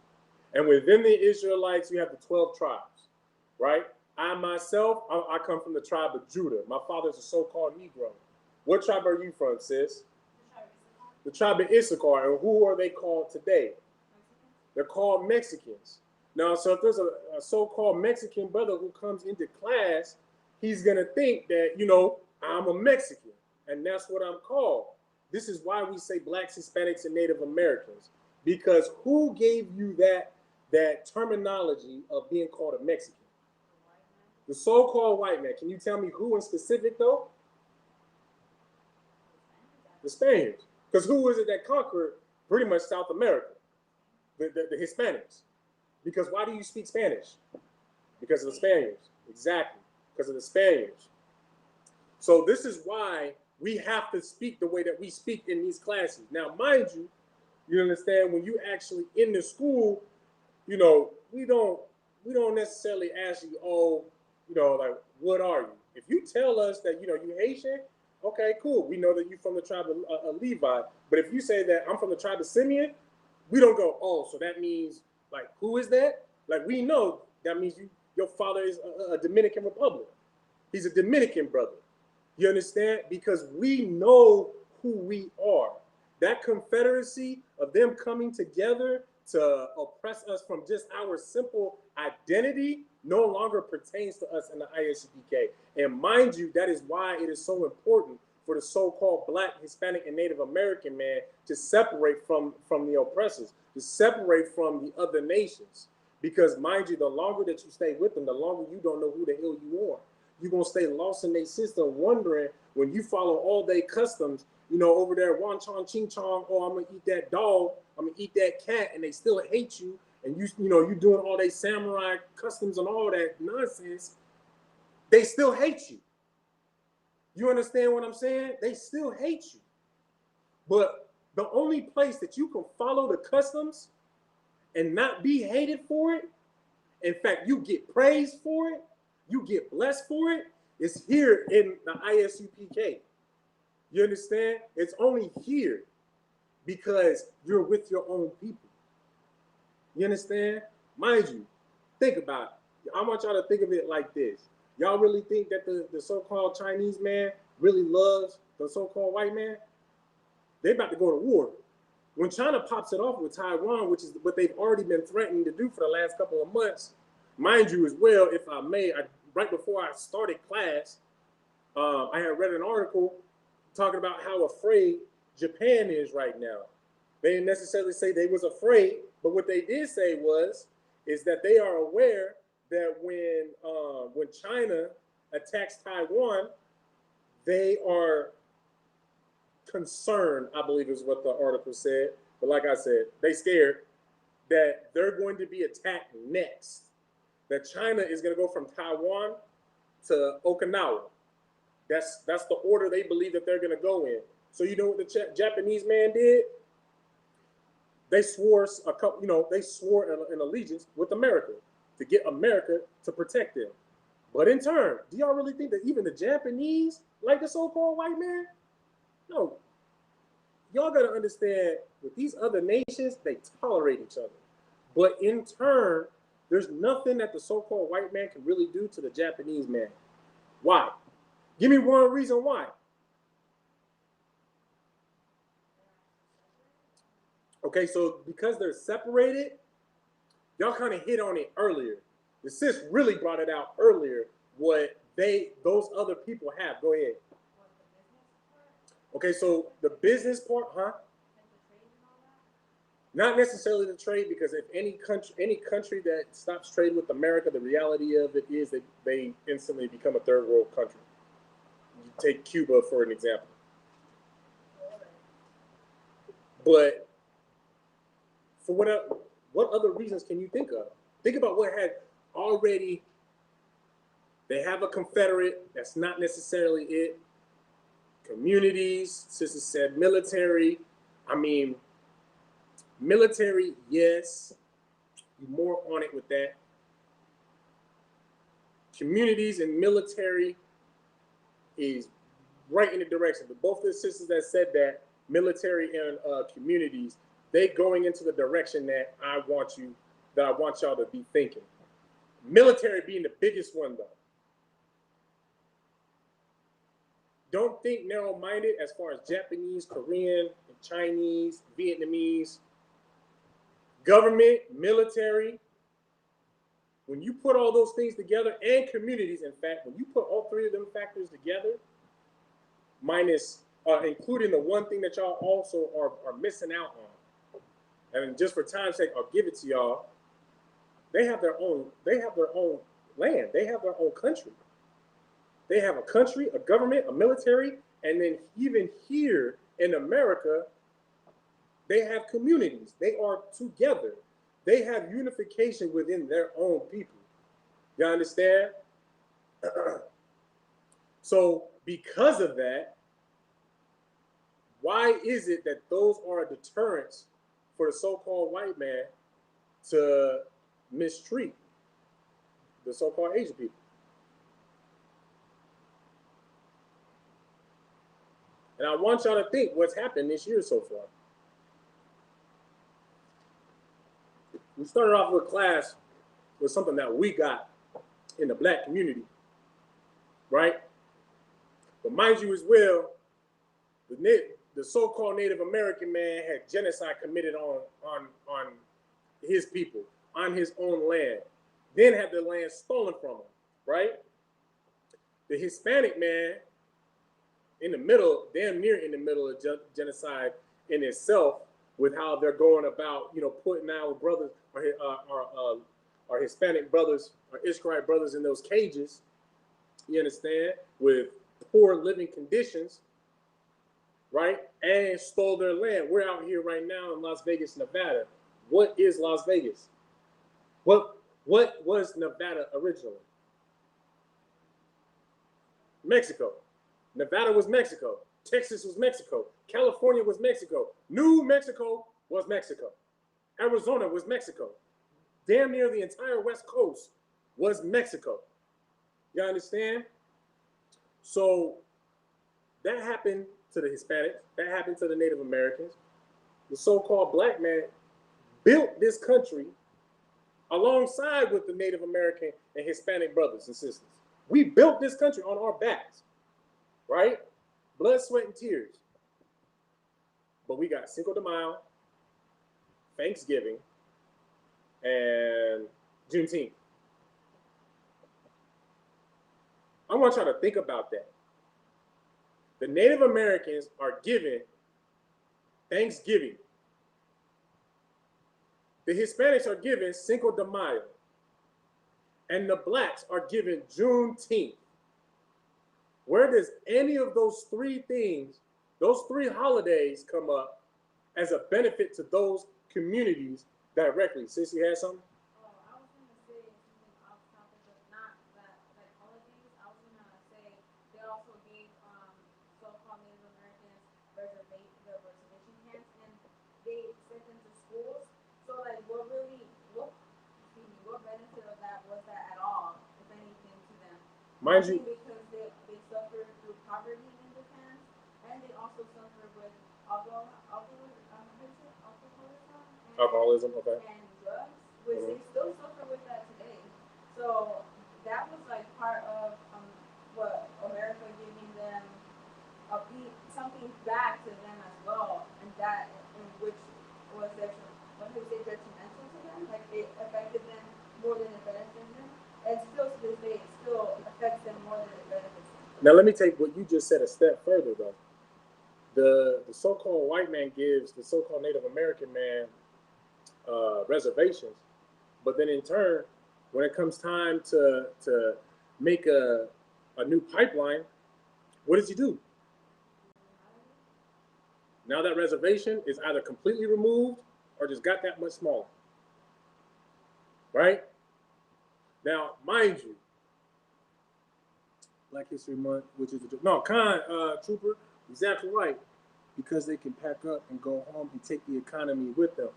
And within the Israelites, you have the 12 tribes, right? I myself, I come from the tribe of Judah. My father's a so-called Negro. What tribe are you from, sis? The tribe of Issachar. And who are they called today? They're called Mexicans. Now, so if there's a so-called Mexican brother who comes into class, he's going to think that, you know, I'm a Mexican, and that's what I'm called. This is why we say blacks, Hispanics, and Native Americans, because who gave you that terminology of being called a Mexican? The so-called white man. Can you tell me who in specific, though? The Spaniards. Because who is it that conquered pretty much South America? The Hispanics. Because why do you speak Spanish? Because of the Spaniards. Exactly. Because of the Spaniards. So this is why we have to speak the way that we speak in these classes. Now, mind you, you understand, when you actually in the school, you know, we don't necessarily ask you, oh, you know, like, what are you? If you tell us that, you know, you Haitian, okay, cool. We know that you're from the tribe of Levi. But if you say that I'm from the tribe of Simeon, we don't go, oh, so that means, like, who is that? Like, we know that means your father is a Dominican Republic. He's a Dominican brother. You understand? Because we know who we are. That confederacy of them coming together to oppress us from just our simple identity no longer pertains to us in the ISUPK. And mind you, that is why it is so important for the so-called Black, Hispanic, and Native American man to separate from the oppressors, to separate from the other nations. Because mind you, the longer that you stay with them, the longer you don't know who the hell you are. You're going to stay lost in their system, wondering when you follow all their customs, you know, over there, wan chong, ching chong, oh, I'm going to eat that dog, I'm going to eat that cat, and they still hate you, and you know, you're doing all their samurai customs and all that nonsense, they still hate you. You understand what I'm saying? They still hate you. But the only place that you can follow the customs and not be hated for it, in fact, you get praised for it, you get blessed for it, is here in the ISUPK. You understand? It's only here because you're with your own people. You understand? Mind you, think about it. I want y'all to think of it like this. Y'all really think that the so-called Chinese man really loves the so-called white man? They're about to go to war. When China pops it off with Taiwan, which is what they've already been threatening to do for the last couple of months, mind you as well, if I may, right before I started class, I had read an article talking about how afraid Japan is right now. They didn't necessarily say they was afraid, but what they did say is that they are aware that when China attacks Taiwan, they are concerned, I believe is what the article said. But like I said, they scared that they're going to be attacked next. That China is going to go from Taiwan to Okinawa. That's the order they believe that they're going to go in. So you know what the Japanese man did? They swore they swore an allegiance with America to get America to protect them. But in turn, do y'all really think that even the Japanese like the so-called white man? No. Y'all got to understand, with these other nations, they tolerate each other. But in turn, there's nothing that the so-called white man can really do to the Japanese man. Why? Give me one reason why. Okay, so because they're separated, y'all kind of hit on it earlier. The sis really brought it out earlier, what those other people have. Go ahead. Okay, so the business part, huh? Not necessarily the trade, because if any country that stops trading with America, the reality of it is that they instantly become a third world country. You take Cuba for an example. But for what other reasons can you think of? Think about what had already. They have a confederate. That's not necessarily it. Communities, sister said military. I mean, military, yes. You're more on it with that. Communities and military is right in the direction. But both the sisters that said that, military and communities, they going into the direction that I want y'all to be thinking. Military being the biggest one, though. Don't think narrow-minded as far as Japanese, Korean, Chinese, Vietnamese. government, military, when you put all those things together, and communities, in fact, when you put all three of them factors together, minus including the one thing that y'all also are missing out on, and just for time's sake, I'll give it to y'all. They have their own land. They have their own country. They have a country, a government, a military, and then even here in America, they have communities. They are together. They have unification within their own people. You understand? So because of that, why is it that those are a deterrence for the so-called white man to mistreat the so-called Asian people? And I want y'all to think what's happened this year so far. We started off with class with something that we got in the black community, right? But mind you as well, the so-called Native American man had genocide committed on his people, on his own land, then had the land stolen from him, right? The Hispanic man, in the middle, damn near in the middle of genocide in itself, with how they're going about, putting our brothers, our Hispanic brothers, our Israelite brothers in those cages, you understand, with poor living conditions, right? And stole their land. We're out here right now in Las Vegas, Nevada. What is Las Vegas? What was Nevada originally? Mexico. Nevada was Mexico. Texas was Mexico. California was Mexico. New Mexico was Mexico. Arizona was Mexico. Damn near the entire West Coast was Mexico. You understand? So that happened to the Hispanics. That happened to the Native Americans. The so-called black man built this country alongside with the Native American and Hispanic brothers and sisters. We built this country on our backs, right? Blood, sweat, and tears. But we got Cinco de Mayo, Thanksgiving, and Juneteenth. I want y'all to think about that. The Native Americans are given Thanksgiving. The Hispanics are given Cinco de Mayo. And the blacks are given Juneteenth. Where does any of those three things, those three holidays come up as a benefit to those communities directly? Sissy had something? Oh, I was going to say something off topic, but not that, like holidays. I was going to say they also gave so-called Native Americans the reservation camps, and they sent them to schools. So, like, what benefit of that was that at all, if anything, to them? Mind you, because they suffered through poverty in the camps, and they also suffered with alcoholism, okay. And drugs, which they still suffer with that today. So that was like part of what America giving them something back to them as well, and that in which was detrimental to them. Like it affected them more than it benefited them, and still to this day, it still affects them more than it benefits them. Now let me take what you just said a step further, though. The so-called white man gives the so-called Native American man reservations, but then in turn, when it comes time to make a new pipeline, what does he do? Now that reservation is either completely removed or just got that much smaller, right? Now, mind you, Black History Month, which is Trooper, exactly right, because they can pack up and go home and take the economy with them,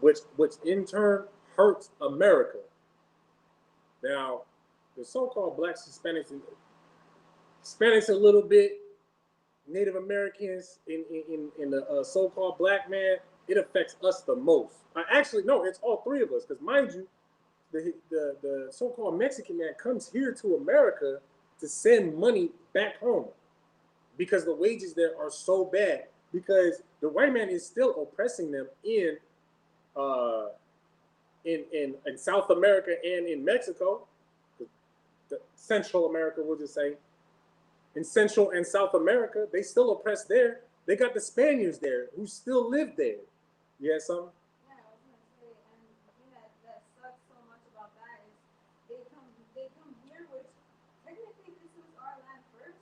which in turn hurts America. Now, the so-called blacks, Hispanics a little bit, Native Americans in the so-called black man, it affects us the most. Actually, no, it's all three of us, because mind you, the so-called Mexican man comes here to America to send money back home because the wages there are so bad, because the white man is still oppressing them in in South America and in Mexico, Central America, we'll just say, in Central and South America, they still oppressed there. They got the Spaniards there who still live there. You had something? Yeah, I was gonna say, and the thing that sucks so much about that is they come here, which technically this was our land first,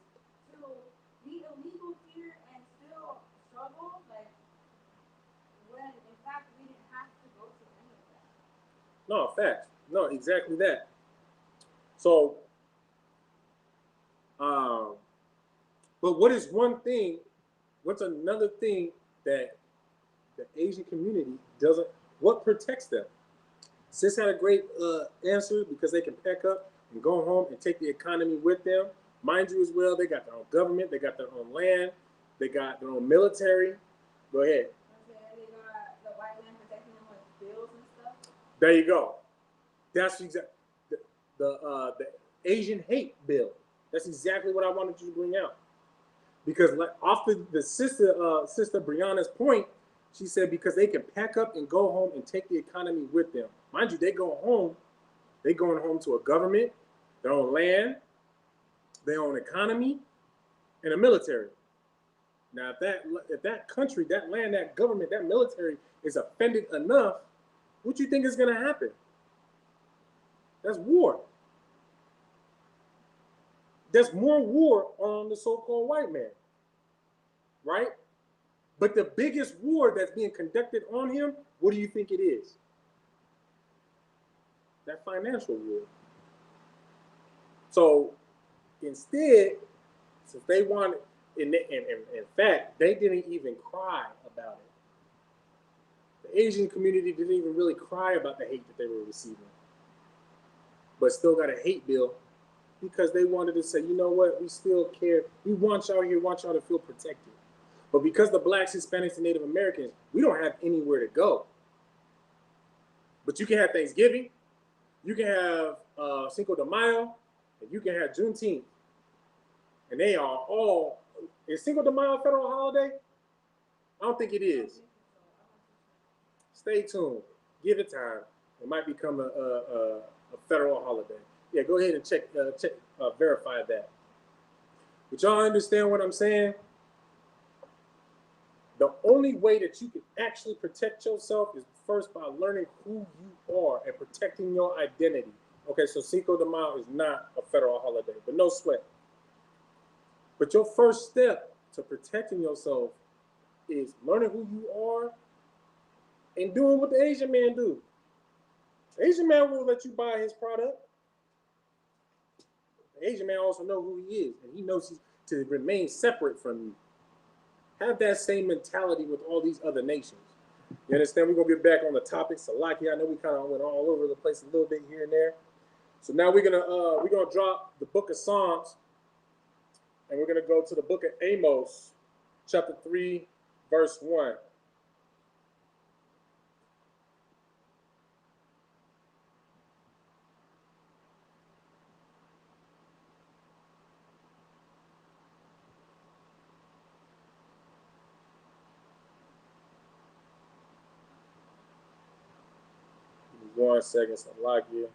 to be illegal here and still struggle, like when in fact we didn't have to go to any of that. No, facts. No, exactly that. So, um, but what is one thing? What's another thing that the Asian community doesn't? What protects them? Sis had a great answer because they can pack up and go home and take the economy with them. Mind you, as well, they got their own government, they got their own land, they got their own military. Go ahead. Okay, they got the white man protecting them with bills and stuff. There you go. That's exactly the Asian hate bill. That's exactly what I wanted you to bring out. Because like off the sister Brianna's point, she said because they can pack up and go home and take the economy with them. Mind you, they go home, they going home to a government, their own land, their own economy, and a military. Now, if that country, that land, that government, that military is offended enough, what you think is going to happen? That's war. There's more war on the so-called white man, right? But the biggest war that's being conducted on him, what do you think it is? That financial war. So instead, since they wanted, in fact, they didn't even cry about it. The Asian community didn't even really cry about the hate that they were receiving, but still got a hate bill because they wanted to say, you know what, we still care. We want y'all here, want y'all to feel protected. But because the blacks, Hispanics, and Native Americans, we don't have anywhere to go. But you can have Thanksgiving, you can have Cinco de Mayo, and you can have Juneteenth. And they are all, is Cinco de Mayo a federal holiday? I don't think it is. Stay tuned. Give it time. It might become a federal holiday. Yeah, go ahead and check verify that. But y'all understand what I'm saying? The only way that you can actually protect yourself is first by learning who you are and protecting your identity. Okay, so Cinco de Mayo is not a federal holiday, but no sweat. But your first step to protecting yourself is learning who you are and doing what the Asian man do. The Asian man will let you buy his product. The Asian man also knows who he is, and he knows to remain separate from you. Have that same mentality with all these other nations. You understand? We're gonna get back on the topic. Salaki, I know we kind of went all over the place a little bit here and there. So now we're gonna drop the book of Psalms, and we're gonna go to the book of Amos, chapter 3, verse 1. Give me 1 second, Salaki.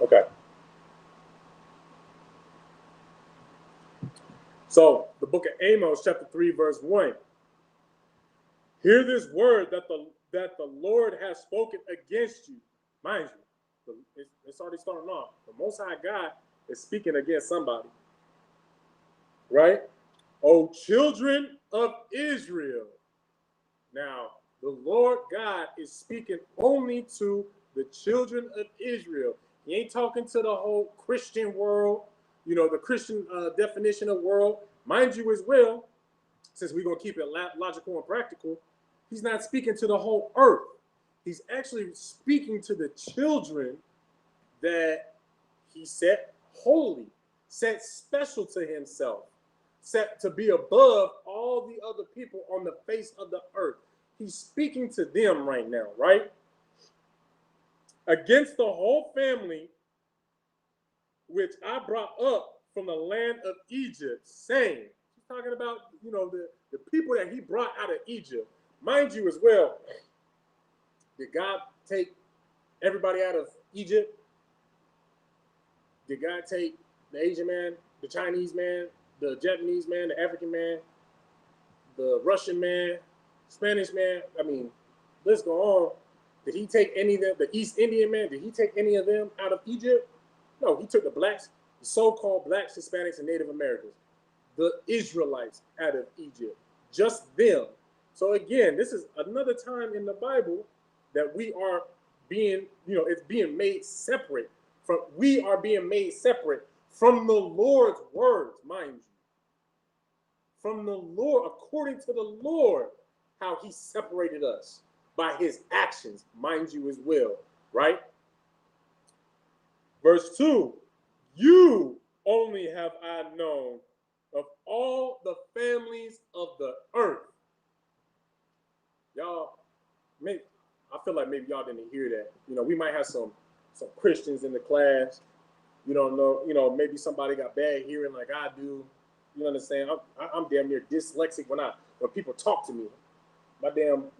Okay. So the book of Amos, chapter 3, verse 1. Hear this word that the Lord has spoken against you. Mind you, it's already starting off. The Most High God is speaking against somebody. Right? O children of Israel. Now, the Lord God is speaking only to the children of Israel. He ain't talking to the whole Christian world, you know, the Christian definition of world. Mind you as well, since we're going to keep it logical and practical, he's not speaking to the whole earth. He's actually speaking to the children that he set holy, set special to himself. set to be above all the other people on the face of the earth. He's speaking to them right now, right? Against the whole family which I brought up from the land of Egypt, saying, he's talking about, the people that he brought out of Egypt. Mind you as well, did God take everybody out of Egypt? Did God take the Asian man, the Chinese man, the Japanese man, the African man, the Russian man, Spanish man? I mean, let's go on. Did he take any of them, the East Indian man, did he take any of them out of Egypt? No, he took the blacks, the so-called blacks, Hispanics, and Native Americans, the Israelites out of Egypt, just them. So again, this is another time in the Bible that we are being, it's being made separate from, we are being made separate from the Lord's words, mind you. From the Lord, according to the Lord, how he separated us by his actions, mind you as well, right? Verse 2, you only have I known of all the families of the earth. Y'all, I feel like maybe y'all didn't hear that. We might have some Christians in the class. You don't know, maybe somebody got bad hearing like I do. You understand? I'm damn near dyslexic when people talk to me.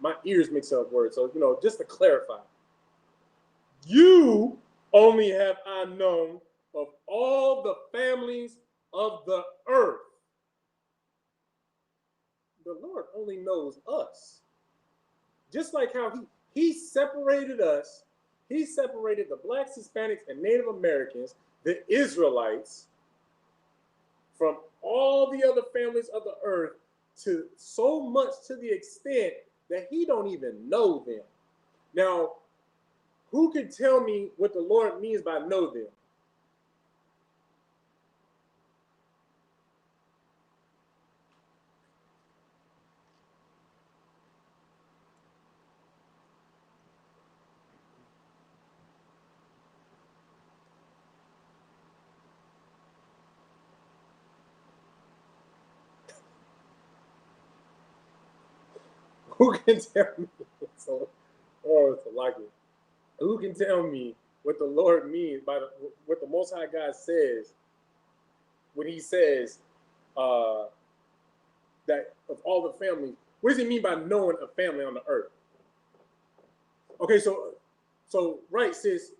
My ears mix up words. So, just to clarify, you only have I known of all the families of the earth. The Lord only knows us. Just like how he separated us, he separated the blacks, Hispanics, and Native Americans, the Israelites, from all the other families of the earth, to so much to the extent that he don't even know them. Now, who can tell me what the Lord means by know them? Who can tell me? It's a like it. Who can tell me what the Lord means by what the Most High God says when he says that of all the families? What does he mean by knowing a family on the earth? Okay, so right, sis,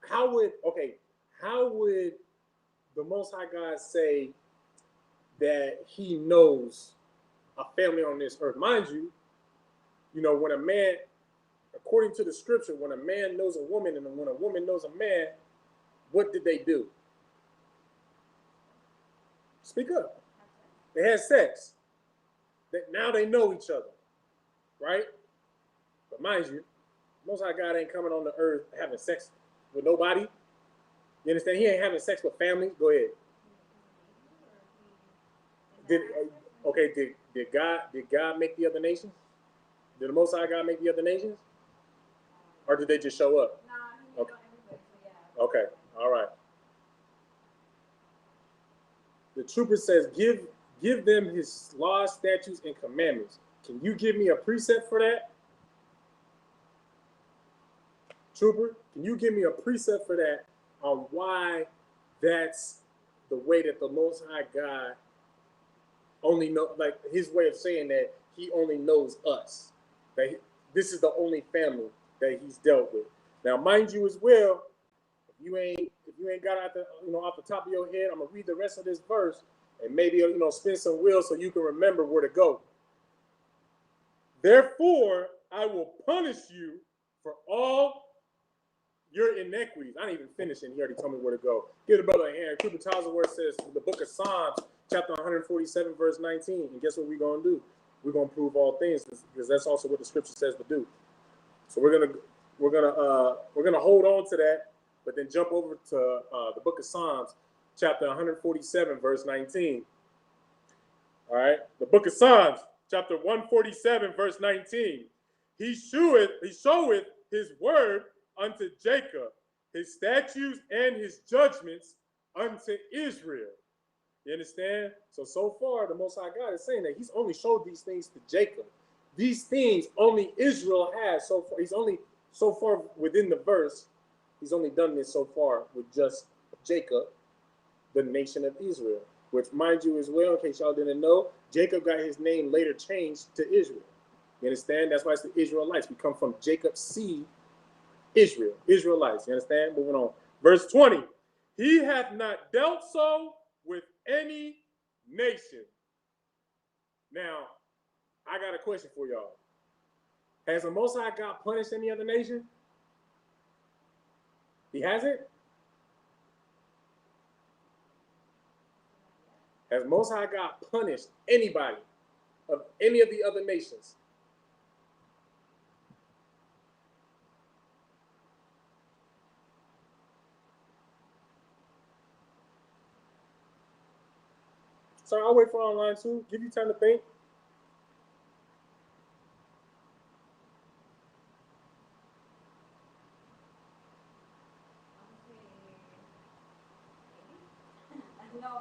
how would the Most High God say that he knows a family on this earth? Mind you, when a man, according to the scripture, when a man knows a woman and when a woman knows a man, what did they do? Speak up. They had sex. Now they know each other, right? But mind you, Most High God ain't coming on the earth having sex with nobody. You understand? He ain't having sex with family. Go ahead. Did God make the other nations? Did the Most High God make the other nations? Or did they just show up? No, okay. Okay, all right. The trooper says, give them his laws, statutes, and commandments. Can you give me a precept for that? Trooper, can you give me a precept for that on why that's the way that the Most High God only know, like his way of saying that he only knows us, that this is the only family that he's dealt with. Now, mind you as well, if you ain't got out off the top of your head, I'm gonna read the rest of this verse and maybe spin some wheels so you can remember where to go. Therefore, I will punish you for all your iniquities. I didn't even finish it. He already told me where to go. Give the brother a hand. Cooper Tazawar says the book of Psalms, chapter 147, verse 19. And guess what we're gonna do? We're gonna prove all things because that's also what the scripture says to do. So we're gonna hold on to that, but then jump over to the book of Psalms, chapter 147, verse 19. All right, the book of Psalms, chapter 147, verse 19. He showeth his word unto Jacob, his statutes and his judgments unto Israel. You understand? So far, the Most High God is saying that He's only showed these things to Jacob. These things only Israel has so far. He's only so far within the verse. He's only done this so far with just Jacob, the nation of Israel. Which, mind you, as well, in case y'all didn't know, Jacob got his name later changed to Israel. You understand? That's why it's the Israelites. We come from Jacob's seed, Israel, Israelites. You understand? Moving on. Verse 20. He hath not dealt so with any nation. Now, I got a question for y'all. Has the Most High God punished any other nation? He hasn't? Has Most High God punished anybody of any of the other nations? So I'll wait for online too. Give you time to think.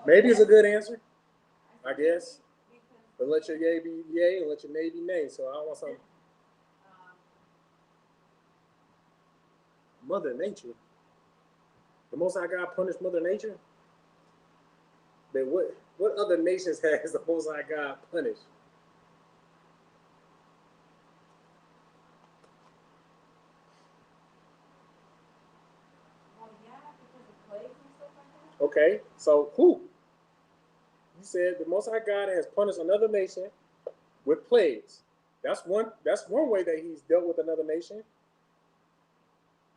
Maybe it's a good answer, I guess. But let your yay be yay and let your nay be nay. So I want some Mother Nature. The Most High God punished Mother Nature? But what other nations has the Most High God punished? Okay, so who? You said the Most High God has punished another nation with plagues. That's one way that He's dealt with another nation.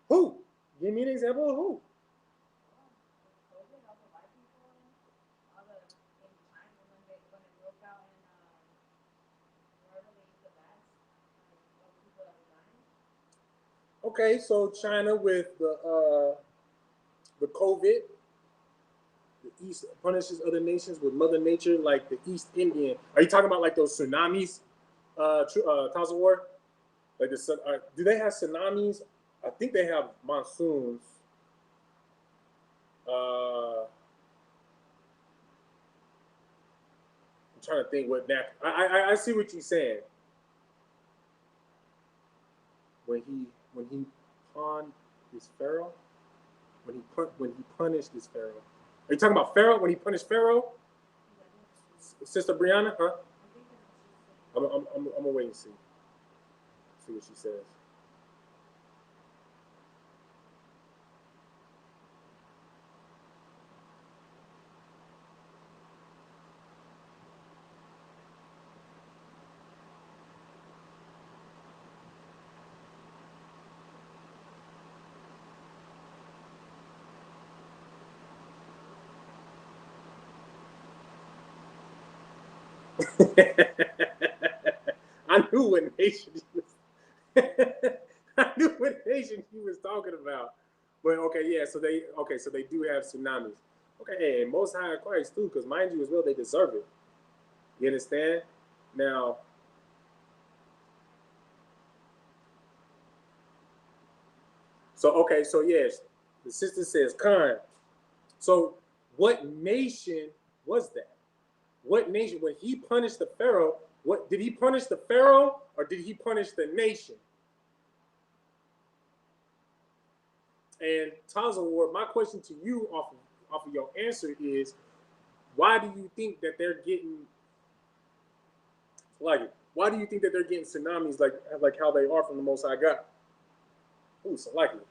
Who? Give me an example of who? Okay, so China with the COVID, the East punishes other nations with Mother Nature, like the East Indian. Are you talking about like those tsunamis, War? Like do they have tsunamis? I think they have monsoons. I'm trying to think what that. I see what you're saying. When he pawned this Pharaoh, when he punished this Pharaoh. Are you talking about Pharaoh when he punished Pharaoh? Sister Brianna, huh? I'm gonna wait and see what she says. I knew what nation he was. I knew what nation he was talking about. But okay, yeah. So they do have tsunamis. Okay, and Most High Christ too, because mind you as well, they deserve it. You understand? Now, so yes, the sister says, "Khan." So, what nation was that? What nation? When he punished the Pharaoh, what did he punish the Pharaoh or did he punish the nation? And Tazawar, my question to you off of your answer is, why do you think that they're getting why do you think that they're getting tsunamis like how they are from the Most High God? Ooh, so likely.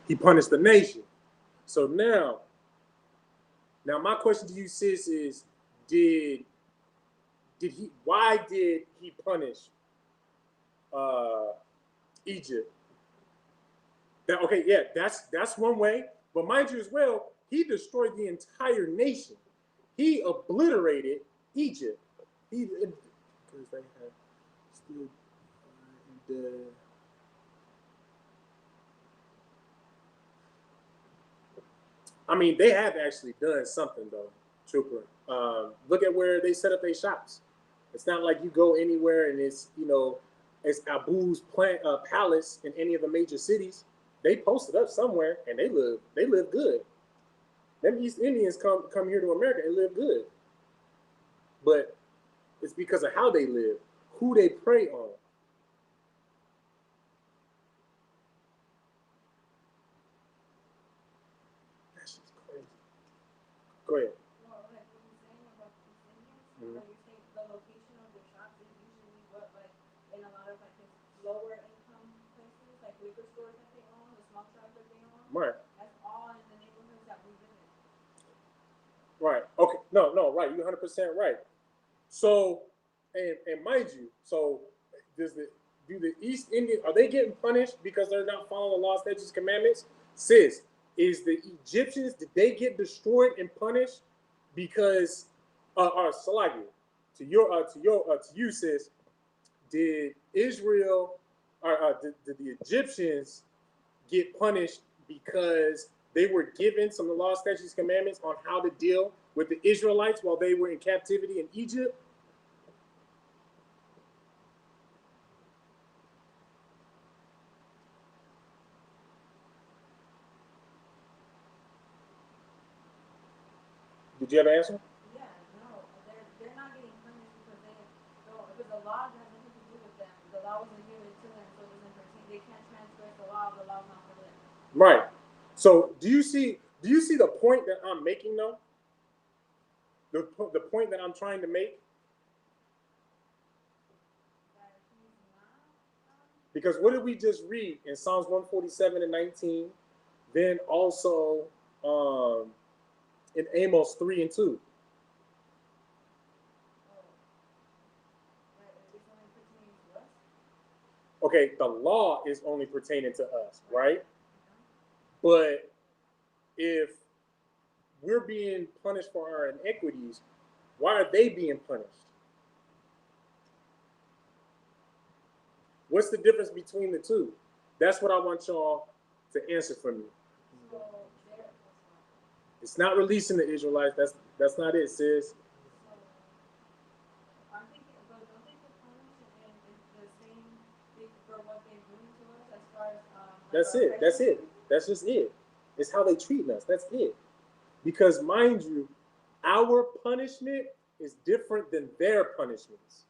He punished the nation. So now my question to you, sis, is why did he punish uh, Egypt? Okay, yeah, that's one way. But mind you as well, he destroyed the entire nation. He obliterated Egypt. He because they have still the I mean, they have actually done something though, Trooper. Look at where they set up their shops. It's not like you go anywhere and it's it's Abu's palace in any of the major cities. They posted up somewhere and they live good. Them East Indians come here to America and live good, but it's because of how they live, who they prey on. That's just crazy. Go ahead. Well, like what you're saying about the Indians, like you're saying the location of their shops is usually what, like in a lot of like his lower income places, like liquor stores that they own, the small shops that they own. Right. That's all in the neighborhoods that we live in. Right. Okay. No. No. Right. You're 100% right. So, and mind you, so does the do the East Indian are they getting punished because they're not following the law, statutes, commandments? Sis, is the Egyptians did they get destroyed and punished because Salagi, to you sis, did Israel did the Egyptians get punished because they were given some of the law, statutes, commandments on how to deal with the Israelites while they were in captivity in Egypt? Did you have an answer? Yeah, no, they're not getting punished because they don't, because the law has nothing to do with them. The law wasn't given to them, so it doesn't pertain. They can't transgress the law. The law's not for them. Right. So do you see the point that I'm making though? The point that I'm trying to make? That he's not. Because what did we just read in Psalms 147 and 19? Then also in Amos 3 and 2. Oh, that it's only pertaining to us. Okay, the law is only pertaining to us, right? Uh-huh. But if we're being punished for our iniquities, why are they being punished? What's the difference between the two? That's what I want y'all to answer for me. So It's not releasing the Israelites. That's not it, sis. so I'm thinking, but don't they get punished in the same thing for what they're doing to us as far as like That's our it. That's oppression? it. That's just it. It's how they treat us. That's it. Because mind you, our punishment is different than their punishments.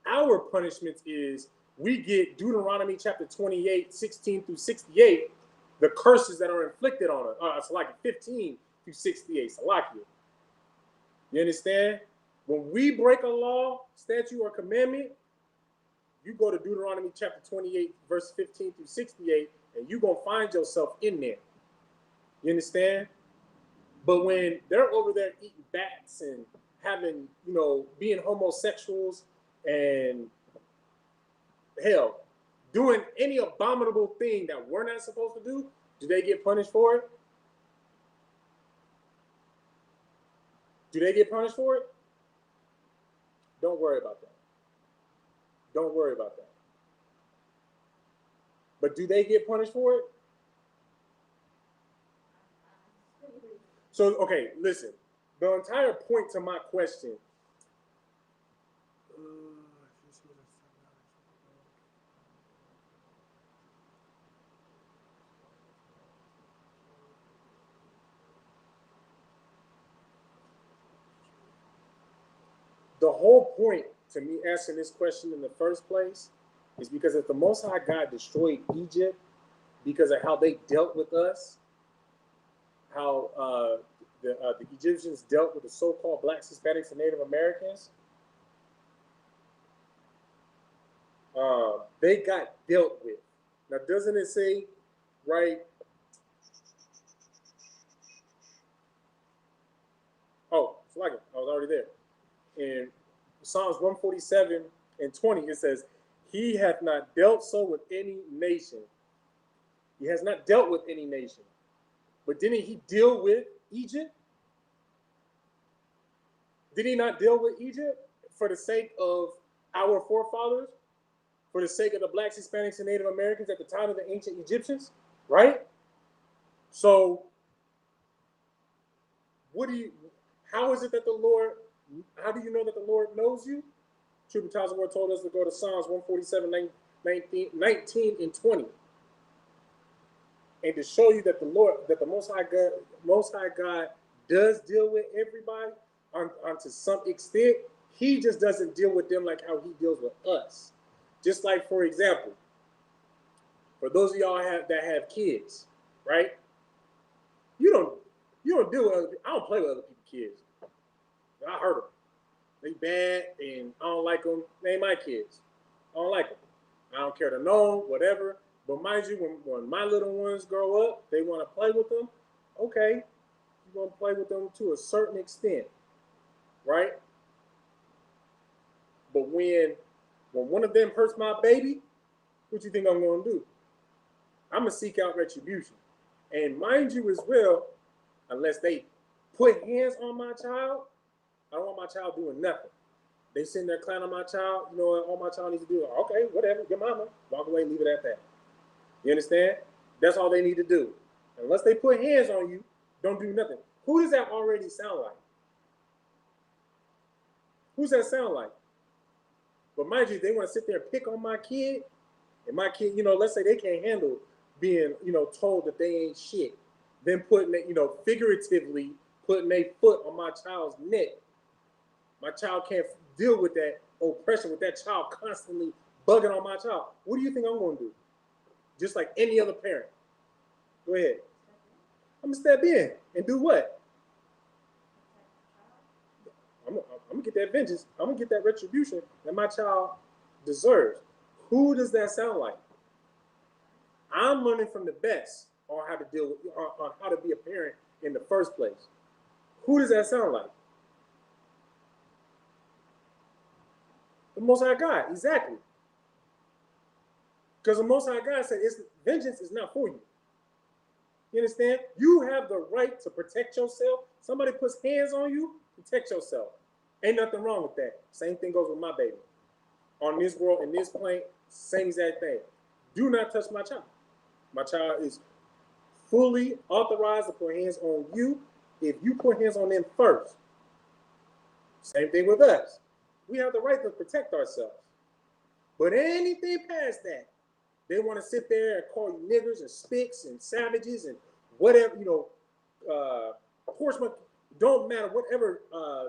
Our punishment is we get Deuteronomy chapter 28, 16 through 68, the curses that are inflicted on us. It's like 15 through 68. Salakia. You understand? When we break a law, statute, or commandment, you go to Deuteronomy chapter 28, verse 15 through 68, and you're going to find yourself in there. You understand? But when they're over there eating bats and having, being homosexuals and hell, doing any abominable thing that we're not supposed to do they get punished for it? Do they get punished for it? Don't worry about that. Don't worry about that. But do they get punished for it? So, okay, listen. The entire point to my question. The whole point to me asking this question in the first place is because if the Most High God destroyed Egypt because of how they dealt with us, how the Egyptians dealt with the so-called Blacks, Hispanics, and Native Americans, they got dealt with. Now, doesn't it say, right? Oh, it's like it. I was already there. In Psalms 147 and 20, it says, He hath not dealt so with any nation. He has not dealt with any nation. But didn't he deal with Egypt? Did he not deal with Egypt for the sake of our forefathers? For the sake of the Blacks, Hispanics, and Native Americans at the time of the ancient Egyptians? Right? So how is it that the Lord, how do you know that the Lord knows you? Trooper Ward told us to go to Psalms 147, 19 and 20. And to show you that the Lord, that the Most High God does deal with everybody to some extent. He just doesn't deal with them like how he deals with us. Just like, for example, for those of y'all that have kids, right? You don't deal with other people. I don't play with other people's kids. I hurt them. They bad and I don't like them. They ain't my kids. I don't like them. I don't care to know, whatever. But mind you, when my little ones grow up, they want to play with them. Okay, you're going to play with them to a certain extent, right? But when one of them hurts my baby, what you think I'm going to do? I'm going to seek out retribution. And mind you as well, unless they put hands on my child, I don't want my child doing nothing. They sitting there clowning on my child, you know what all my child needs to do? Okay, whatever, your mama. Walk away, leave it at that. You understand? That's all they need to do. Unless they put hands on you, don't do nothing. Who does that already sound like? Who's that sound like? But mind you, they want to sit there and pick on my kid, and my kid, you know, let's say they can't handle being, you know, told that they ain't shit. Then putting, you know, figuratively putting a foot on my child's neck. My child can't deal with that oppression, with that child constantly bugging on my child. What do you think I'm going to do? Just like any other parent. Go ahead. I'm going to step in and do what? I'm going to get that vengeance. I'm going to get that retribution that my child deserves. Who does that sound like? I'm learning from the best on how to deal with, on how to be a parent in the first place. Who does that sound like? The Most High God, exactly. Because the Most High God said, vengeance is not for you. You understand? You have the right to protect yourself. Somebody puts hands on you, protect yourself. Ain't nothing wrong with that. Same thing goes with my baby. On this world, in this plane, same exact thing. Do not touch my child. My child is fully authorized to put hands on you if you put hands on them first. Same thing with us. We have the right to protect ourselves. But anything past that, they want to sit there and call you niggers and spicks and savages and whatever, you know, horsemen, don't matter, whatever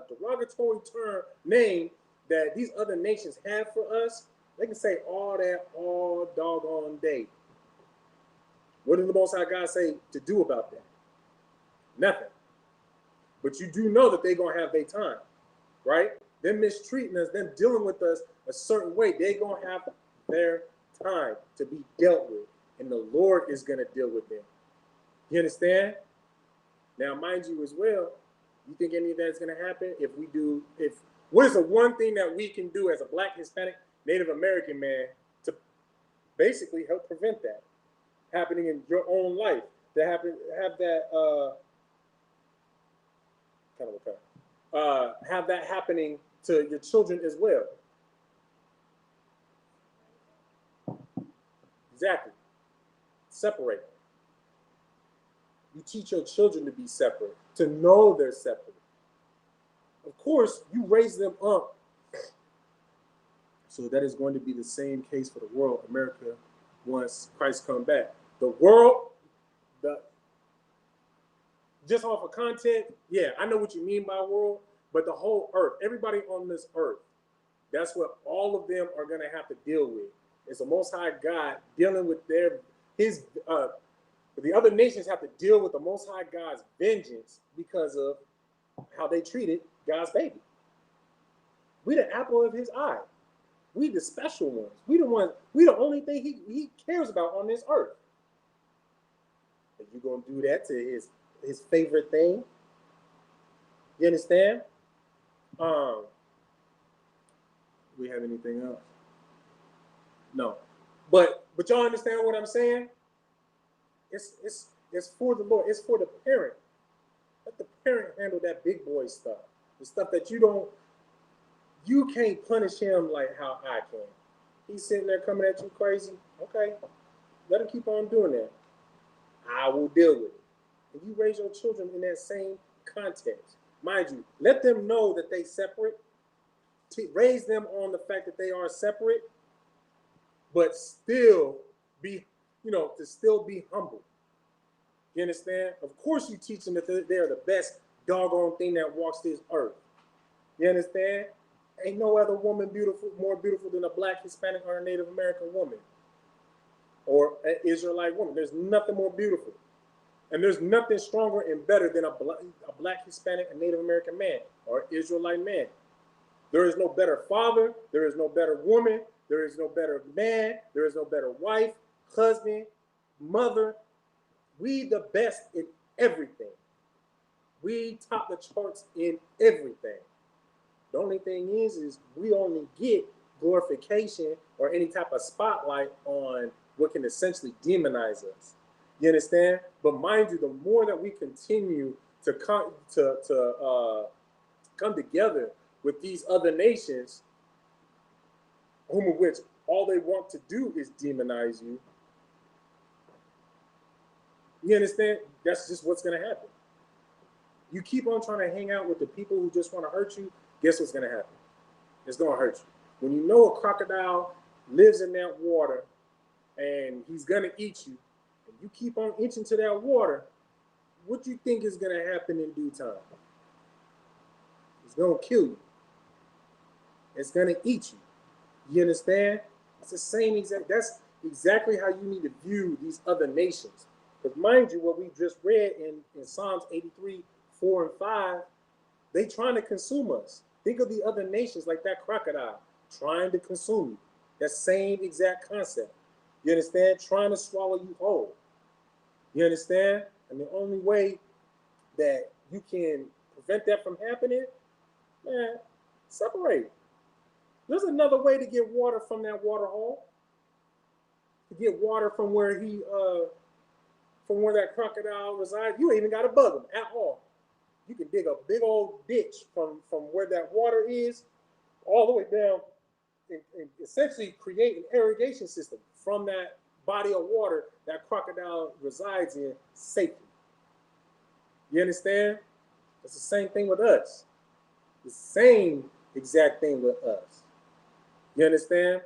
derogatory term, name that these other nations have for us, they can say all that all doggone day. What did the Most High God say to do about that? Nothing. But you do know that they're going to have their time, right? Them mistreating us, them dealing with us a certain way, they're going to have their time to be dealt with. And the Lord is going to deal with them. You understand? Now, mind you as well, you think any of that is going to happen if we do, what is the one thing that we can do as a Black, Hispanic, Native American man to basically help prevent that happening in your own life? To have that have that happening to your children as well. Exactly. Separate. You teach your children to be separate, to know they're separate. Of course, you raise them up. So that is going to be the same case for the world, America, once Christ comes back. The world, just off of content, yeah, I know what you mean by world, but the whole earth, everybody on this earth, that's what all of them are going to have to deal with. It's the Most High God dealing with the other nations have to deal with the Most High God's vengeance because of how they treated God's baby. We the apple of his eye. We the special ones. We the only thing he cares about on this earth. If you're going to do that to his favorite thing, you understand? Do we have anything else? No. But y'all understand what I'm saying? It's for the Lord. It's for the parent. Let the parent handle that big boy stuff. The stuff that you can't punish him like how I can. He's sitting there coming at you crazy. Okay. Let him keep on doing that. I will deal with it. And you raise your children in that same context. Mind you, let them know that they separate. Raise them on the fact that they are separate, but still be, to still be humble. You understand? Of course, you teach them that they're the best doggone thing that walks this earth. You understand? Ain't no other woman more beautiful than a black, Hispanic, or a Native American woman, or an Israelite woman. There's nothing more beautiful. And there's nothing stronger and better than a black, Hispanic, and Native American man or Israelite man. There is no better father. There is no better woman. There is no better man. There is no better wife, husband, mother. We the best in everything. We top the charts in everything. The only thing is we only get glorification or any type of spotlight on what can essentially demonize us. You understand? But mind you, the more that we continue to come together with these other nations, whom of which all they want to do is demonize you. You understand? That's just what's going to happen. You keep on trying to hang out with the people who just want to hurt you, guess what's going to happen? It's going to hurt you. When you know a crocodile lives in that water and he's going to eat you, and you keep on inching to that water, what do you think is going to happen in due time? It's going to kill you. It's going to eat you. You understand? It's the same exact, that's exactly how you need to view these other nations. Because mind you, what we just read in Psalms 83, 4 and 5, they trying to consume us. Think of the other nations like that crocodile trying to consume you. That same exact concept. You understand? Trying to swallow you whole. You understand? And the only way that you can prevent that from happening, man, separate. There's another way to get water from that water hole. To get water from where from where that crocodile resides. You ain't even got to bug him at all. You can dig a big old ditch from where that water is all the way down and essentially create an irrigation system from that body of water that crocodile resides in safely. You understand? It's the same thing with us. The same exact thing with us. You understand?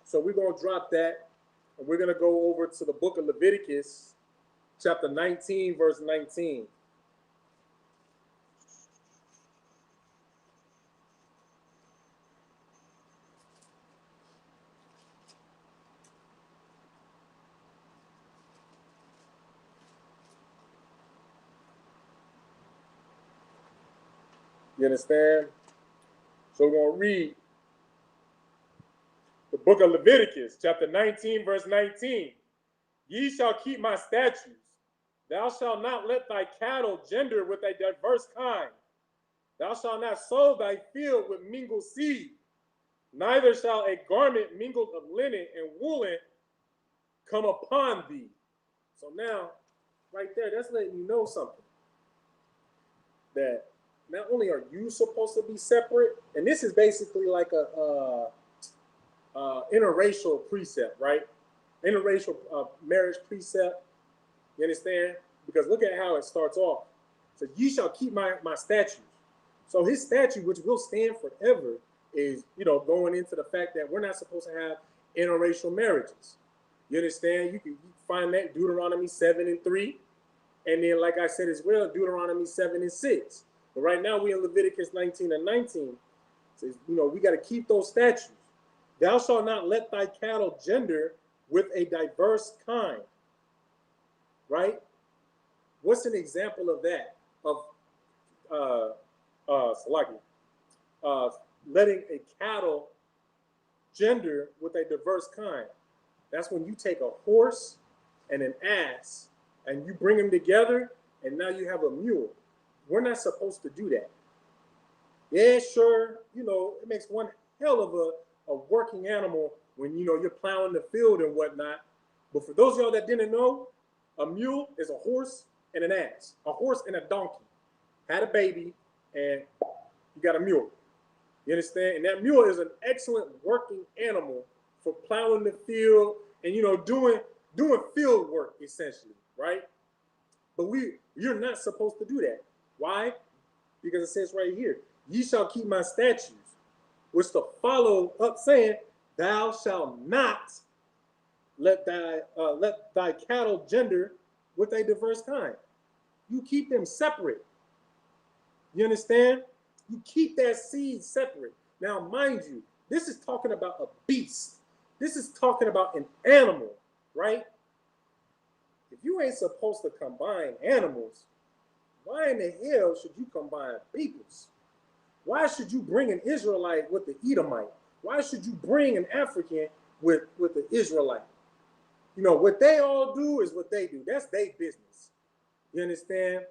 So we're going to drop that, and we're going to go over to the book of Leviticus, chapter 19, verse 19. You understand? So we're going to read the book of Leviticus, chapter 19, verse 19. Ye shall keep my statutes. Thou shalt not let thy cattle gender with a diverse kind. Thou shalt not sow thy field with mingled seed. Neither shall a garment mingled of linen and woolen come upon thee. So now, right there, that's letting you know something. That not only are you supposed to be separate, and this is basically like a interracial precept, right? Interracial marriage precept. You understand? Because look at how it starts off. So ye shall keep my statutes. So his statute, which will stand forever, is going into the fact that we're not supposed to have interracial marriages. You understand? You can find that Deuteronomy 7 and 3, and then like I said as well, Deuteronomy 7 and 6. But right now we're in Leviticus 19 and 19. It says, we got to keep those statutes. Thou shalt not let thy cattle gender with a diverse kind. Right? What's an example of that? Of letting a cattle gender with a diverse kind. That's when you take a horse and an ass and you bring them together and now you have a mule. We're not supposed to do that. Yeah, sure, it makes one hell of a working animal when you're plowing the field and whatnot. But for those of y'all that didn't know, a mule is a horse and an ass, a horse and a donkey. Had a baby, and you got a mule. You understand? And that mule is an excellent working animal for plowing the field and doing doing field work essentially, right? But you're not supposed to do that. Why? Because it says right here, ye shall keep my statutes, which to follow up saying, thou shalt not let thy cattle gender with a diverse kind. You keep them separate. You understand? You keep that seed separate. Now, mind you, this is talking about a beast. This is talking about an animal, right? If you ain't supposed to combine animals, why in the hell should you combine peoples? Why should you bring an Israelite with the Edomite? Why should you bring an African with the Israelite? You know, what they all do is what they do. That's their business. You understand?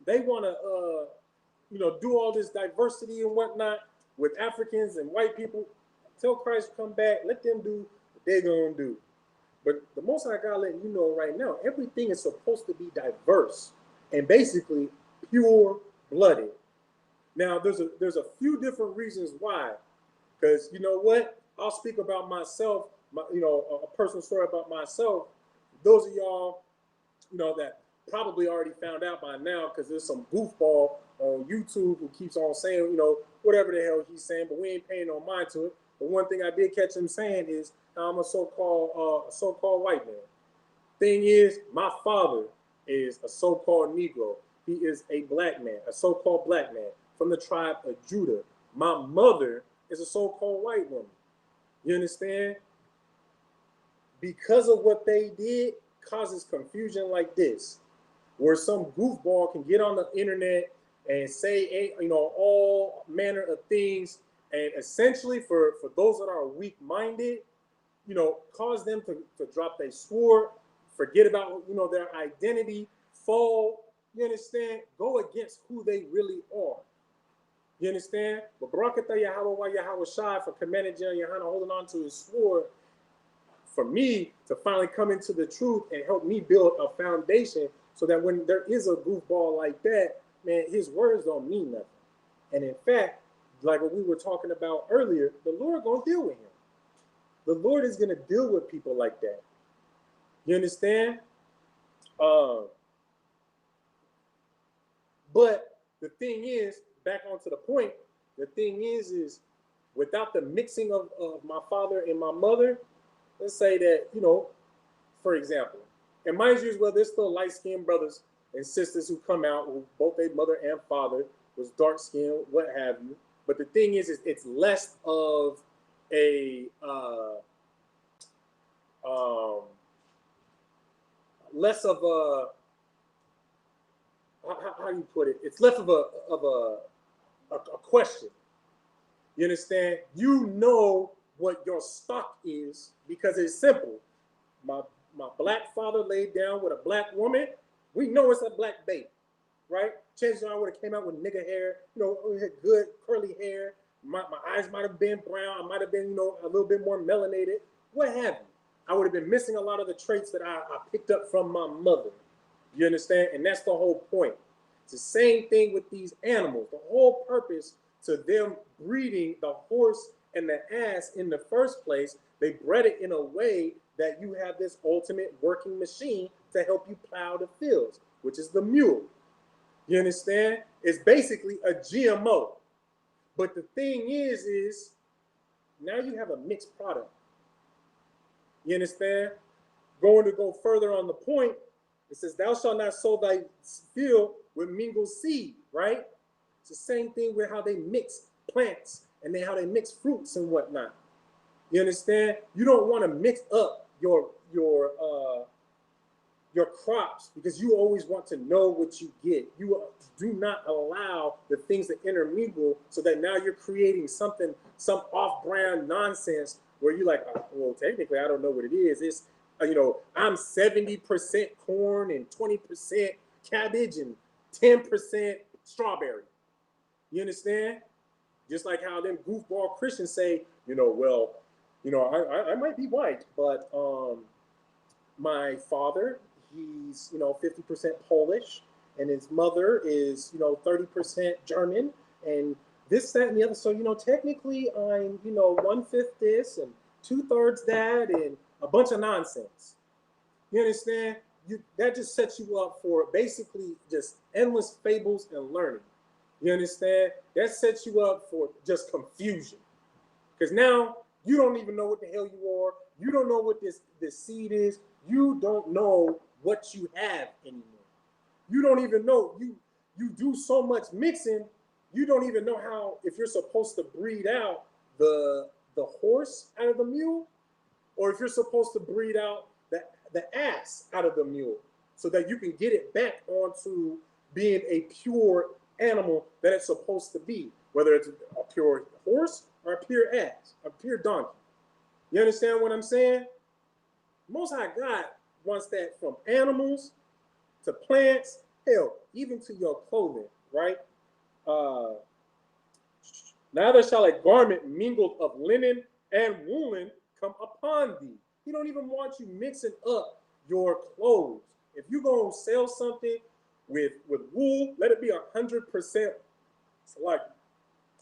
They want to, do all this diversity and whatnot with Africans and white people. Till Christ come back, let them do what they're going to do. But the most I gotta let you know right now, everything is supposed to be diverse and basically pure blooded. Now, there's a few different reasons why. Because you know what? I'll speak about myself, a personal story about myself. Those of y'all, that probably already found out by now because there's some goofball on YouTube who keeps on saying, whatever the hell he's saying, but we ain't paying no mind to it. But one thing I did catch him saying is I'm a so-called white man. Thing is, my father is a so-called Negro. He is a black man, a so-called black man from the tribe of Judah. My mother is a so-called white woman. You understand? Because of what they did causes confusion like this, where some goofball can get on the internet and say, all manner of things, and essentially for those that are weak-minded, cause them to drop their sword, forget about, their identity, fall, you understand, go against who they really are. You understand? But Barakatah Yahweh Shai for commanding Yahanna holding on to his sword, for me to finally come into the truth and help me build a foundation so that when there is a goofball like that, man, his words don't mean nothing. And in fact, like what we were talking about earlier, the Lord gonna deal with him. The Lord is gonna deal with people like that. You understand? But the thing is, back onto the point, the thing is without the mixing of my father and my mother, let's say that, for example, and mind you as well, there's still light-skinned brothers and sisters who come out who both their mother and father was dark-skinned, what have you. But the thing is it's less of a how do you put it? It's less of a question. You understand? You know what your stock is because it's simple. My black father laid down with a black woman. We know it's a black baby, right? Chances are I would have came out with nigga hair, had good curly hair. My eyes might have been brown. I might have been, a little bit more melanated. What have you? I would have been missing a lot of the traits that I picked up from my mother. You understand? And that's the whole point. It's the same thing with these animals. The whole purpose to them breeding the horse and the ass in the first place, they bred it in a way that you have this ultimate working machine to help you plow the fields, which is the mule. You understand? It's basically a GMO. But the thing is now you have a mixed product. You understand? Going to go further on the point, it says, thou shalt not sow thy field with mingled seed, right? It's the same thing with how they mix plants and then how they mix fruits and whatnot. You understand? You don't want to mix up your crops because you always want to know what you get. You do not allow the things to intermingle so that now you're creating some off-brand nonsense where you're like, well, technically, I don't know what it is. It's, I'm 70% corn and 20% cabbage and 10% strawberry. You understand? Just like how them goofball Christians say, I might be white, but my father, he's 50% Polish, and his mother is 30% German, and this, that, and the other. So technically, I'm 1/5 this and 2/3 that, and a bunch of nonsense. You understand? That just sets you up for basically just endless fables and learning. You understand? That sets you up for just confusion. Because now you don't even know what the hell you are. You don't know what this seed is. You don't know what you have anymore. You don't even know. You do so much mixing, you don't even know how, if you're supposed to breed out the horse out of the mule, or if you're supposed to breed out the ass out of the mule, so that you can get it back onto being a pure animal that it's supposed to be, whether it's a pure horse or a pure ass, a pure donkey. You understand what I'm saying? Most High God wants that from animals to plants, hell, even to your clothing, right? Neither shall a garment mingled of linen and woolen come upon thee. He don't even want you mixing up your clothes. If you're going to sell something with wool, let it be 100%, like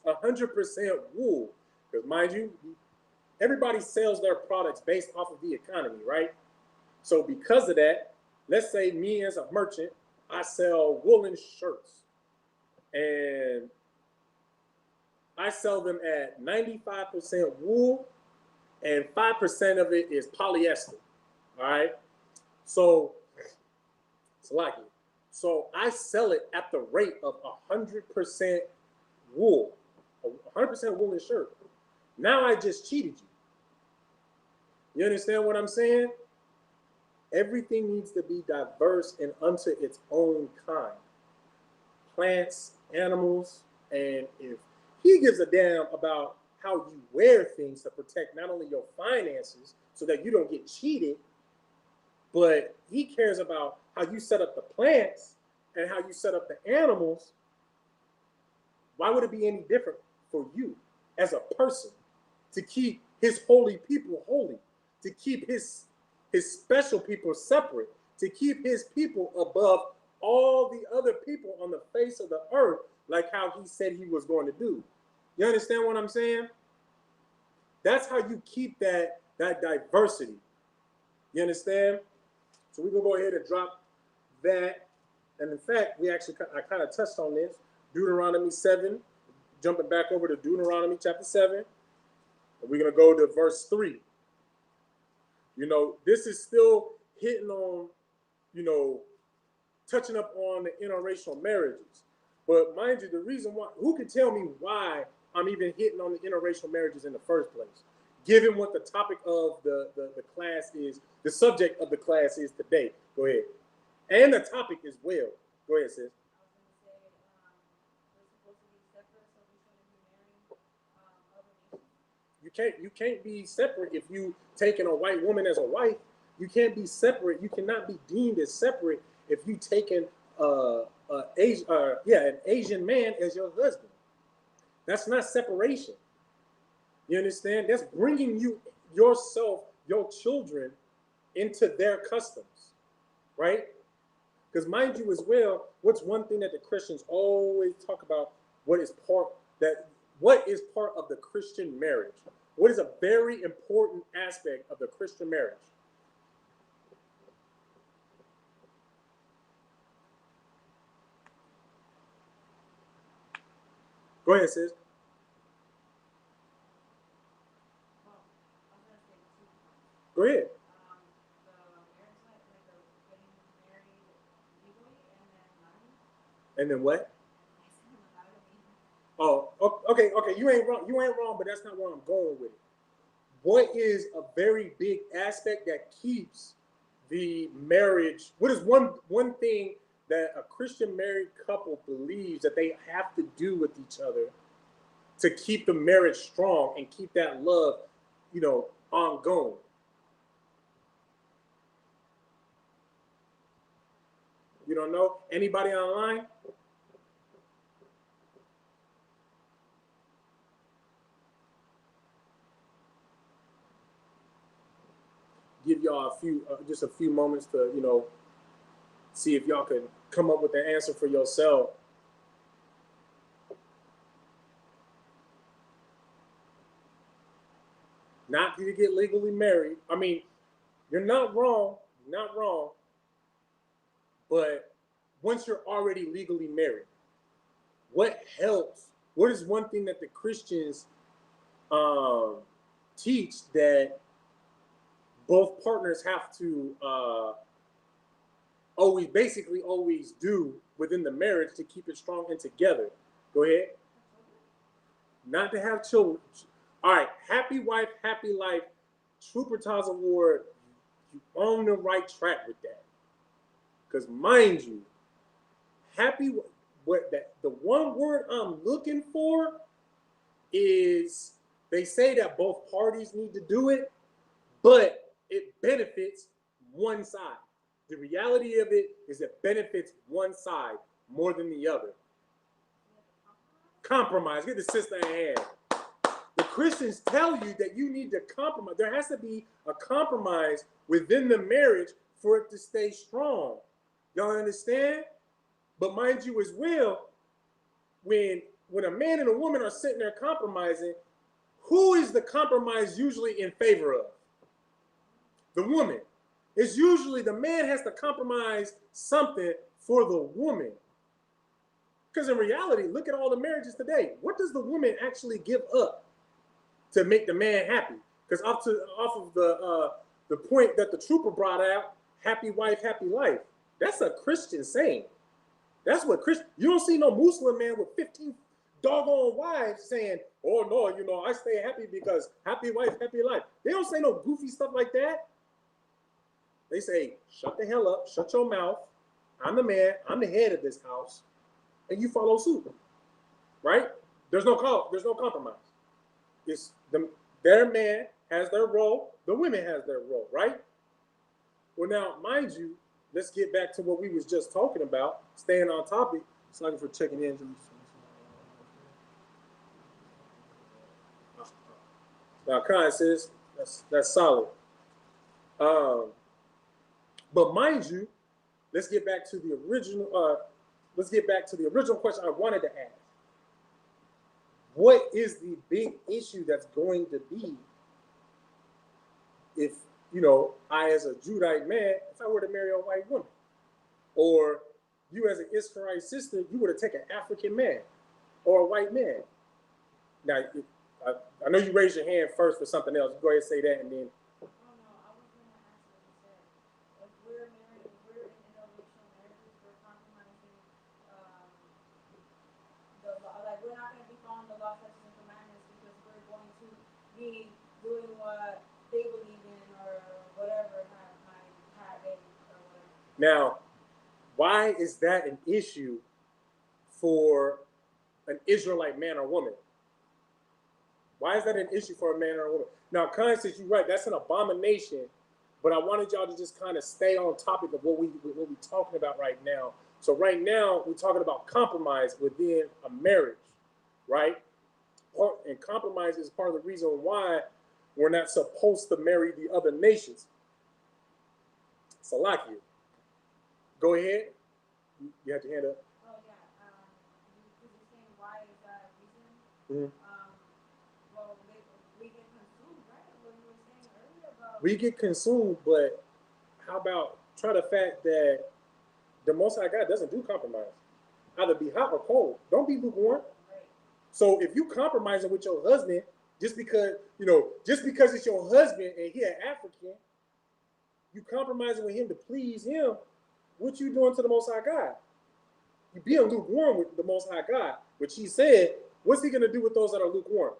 100% wool. Because mind you, everybody sells their products based off of the economy, right? So because of that, let's say me as a merchant, I sell woolen shirts, and I sell them at 95% wool and 5% of it is polyester. All right. So it's like it. So I sell it at the rate of 100% wool, a 100% woolen shirt. Now I just cheated you. You understand what I'm saying? Everything needs to be diverse and unto its own kind. Plants, animals, and if he gives a damn about how you wear things to protect not only your finances so that you don't get cheated, but he cares about how you set up the plants and how you set up the animals. Why would it be any different for you as a person to keep his holy people holy, to keep his special people separate, to keep his people above all the other people on the face of the earth, like how he said he was going to do? You understand what I'm saying? That's how you keep that diversity. You understand? So we're gonna go ahead and drop that. And in fact, I kind of touched on this. Deuteronomy 7, jumping back over to Deuteronomy chapter 7. And we're gonna go to verse 3. You know, this is still hitting on, you know, touching up on the interracial marriages. But mind you, the reason why, who can tell me why I'm even hitting on the interracial marriages in the first place, given what the topic of the class is, the subject of the class is today? Go ahead. And the topic as well. Go ahead, sis. You can't be separate if you taking a white woman as a wife. You can't be separate. You cannot be deemed as separate if you taking an Asian man as your husband. That's not separation. You understand? That's bringing you yourself, your children, into their customs, right? Because mind you as well, what's one thing that the Christians always talk about? What is part of the Christian marriage? What is a very important aspect of the Christian marriage? Go ahead, sis. Go ahead. And then what? Oh, okay. You ain't wrong. You ain't wrong, but that's not where I'm going with it. What is a very big aspect that keeps the marriage? What is one thing that a Christian married couple believes that they have to do with each other to keep the marriage strong and keep that love, you know, ongoing? You don't know? Anybody online? Give y'all just a few moments to, you know, see if y'all can come up with the answer for yourself. Not for you to get legally married. I mean, you're not wrong. not wrong, but once you're already legally married, what helps? What is one thing that the Christians teach that both partners have to always do within the marriage to keep it strong and together? Go ahead. Not to have children. All right, happy wife, happy life. Trooper Taz Award, you on the right track with that. Because mind you, happy, what that the one word I'm looking for is, they say that both parties need to do it, but it benefits one side. The reality of it is it benefits one side more than the other. Compromise. Get the sister in hand. The Christians tell you that you need to compromise. There has to be a compromise within the marriage for it to stay strong. Y'all understand? But mind you as well, when a man and a woman are sitting there compromising, who is the compromise usually in favor of? The woman. It's usually the man has to compromise something for the woman. Because in reality, look at all the marriages today. What does the woman actually give up to make the man happy? Because off of the point that the trooper brought out, happy wife, happy life. That's a Christian saying. That's what Christian. You don't see no Muslim man with 15 doggone wives saying, "Oh no, I stay happy because happy wife, happy life." They don't say no goofy stuff like that. They say, "Shut the hell up, shut your mouth. I'm the man. I'm the head of this house, and you follow suit." Right? There's no compromise. It's their man has their role, the women has their role, right? Well, now, mind you, let's get back to what we was just talking about, staying on topic. Sorry for checking in. Now, kind sis, that's solid. But mind you, let's get back to the original. Let's get back to the original question I wanted to ask. What is the big issue that's going to be if, I as a Judite man, if I were to marry a white woman, or you as an Israelite sister, you were to take an African man or a white man? Now, I know you raised your hand first for something else. Go ahead and say that, and then. Oh no, I was going to ask what you said. If we're married, if we're in interracial marriages, we're compromising the law. Like, we're not going to be following the law, statutes, and commandments because we're going to be doing what they believe in or whatever have they or whatever. Now, why is that an issue for an Israelite man or woman? Why is that an issue for a man or a woman? Now, Constance, you're right. That's an abomination. But I wanted y'all to just kind of stay on topic of what we're talking about right now. So right now, we're talking about compromise within a marriage, right? And compromise is part of the reason why we're not supposed to marry the other nations. Salakia, go ahead. You have your hand up. Oh yeah. You're saying why is that a reason? Mm-hmm. Well, we get consumed, right? What you were saying earlier about. We get consumed, but how about try the fact that the Most High God doesn't do compromise. Either be hot or cold. Don't be lukewarm. Right. So if you compromising with your husband just because it's your husband and he an African, you compromising with him to please him, what you doing to the Most High God? You being lukewarm with the Most High God, which he said, what's he going to do with those that are lukewarm?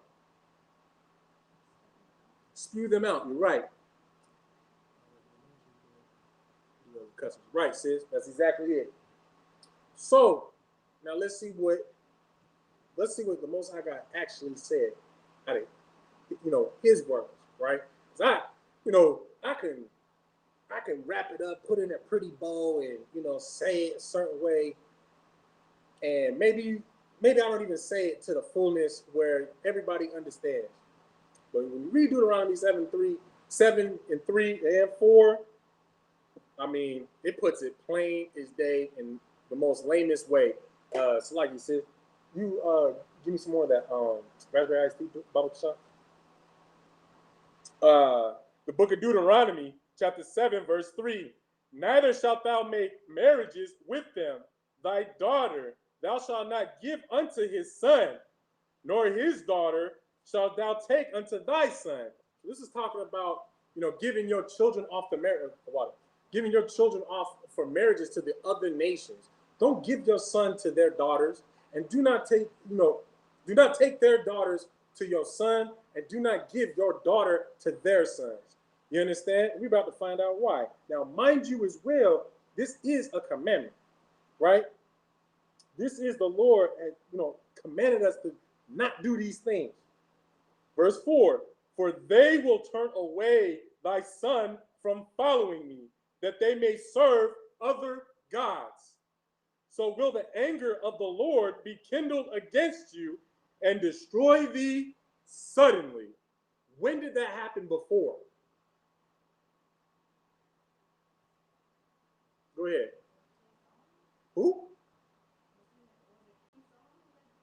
Spew them out. You're right. Right, sis. That's exactly it. So now let's see what the Most High God actually said. His words, right? Because I can wrap it up, put in a pretty bow, and say it a certain way, and maybe I don't even say it to the fullness where everybody understands. But when you read Deuteronomy 7 and 3 and 4, I mean, it puts it plain as day in the most lamest way. So like you said, you give me some more of that raspberry iced tea, bubble shot. The book of Deuteronomy chapter 7, verse 3. Neither shalt thou make marriages with them. Thy daughter thou shalt not give unto his son, nor his daughter shalt thou take unto thy son. So this is talking about, giving your children off the marriage, giving your children off for marriages to the other nations. Don't give your son to their daughters, and do not take their daughters to your son, and do not give your daughter to their sons. You understand? We're about to find out why. Now, mind you as well, this is a commandment, right? This is the Lord, commanded us to not do these things. Verse 4, for they will turn away thy son from following me, that they may serve other gods. So will the anger of the Lord be kindled against you and destroy thee suddenly. When did that happen before? Go ahead. Who?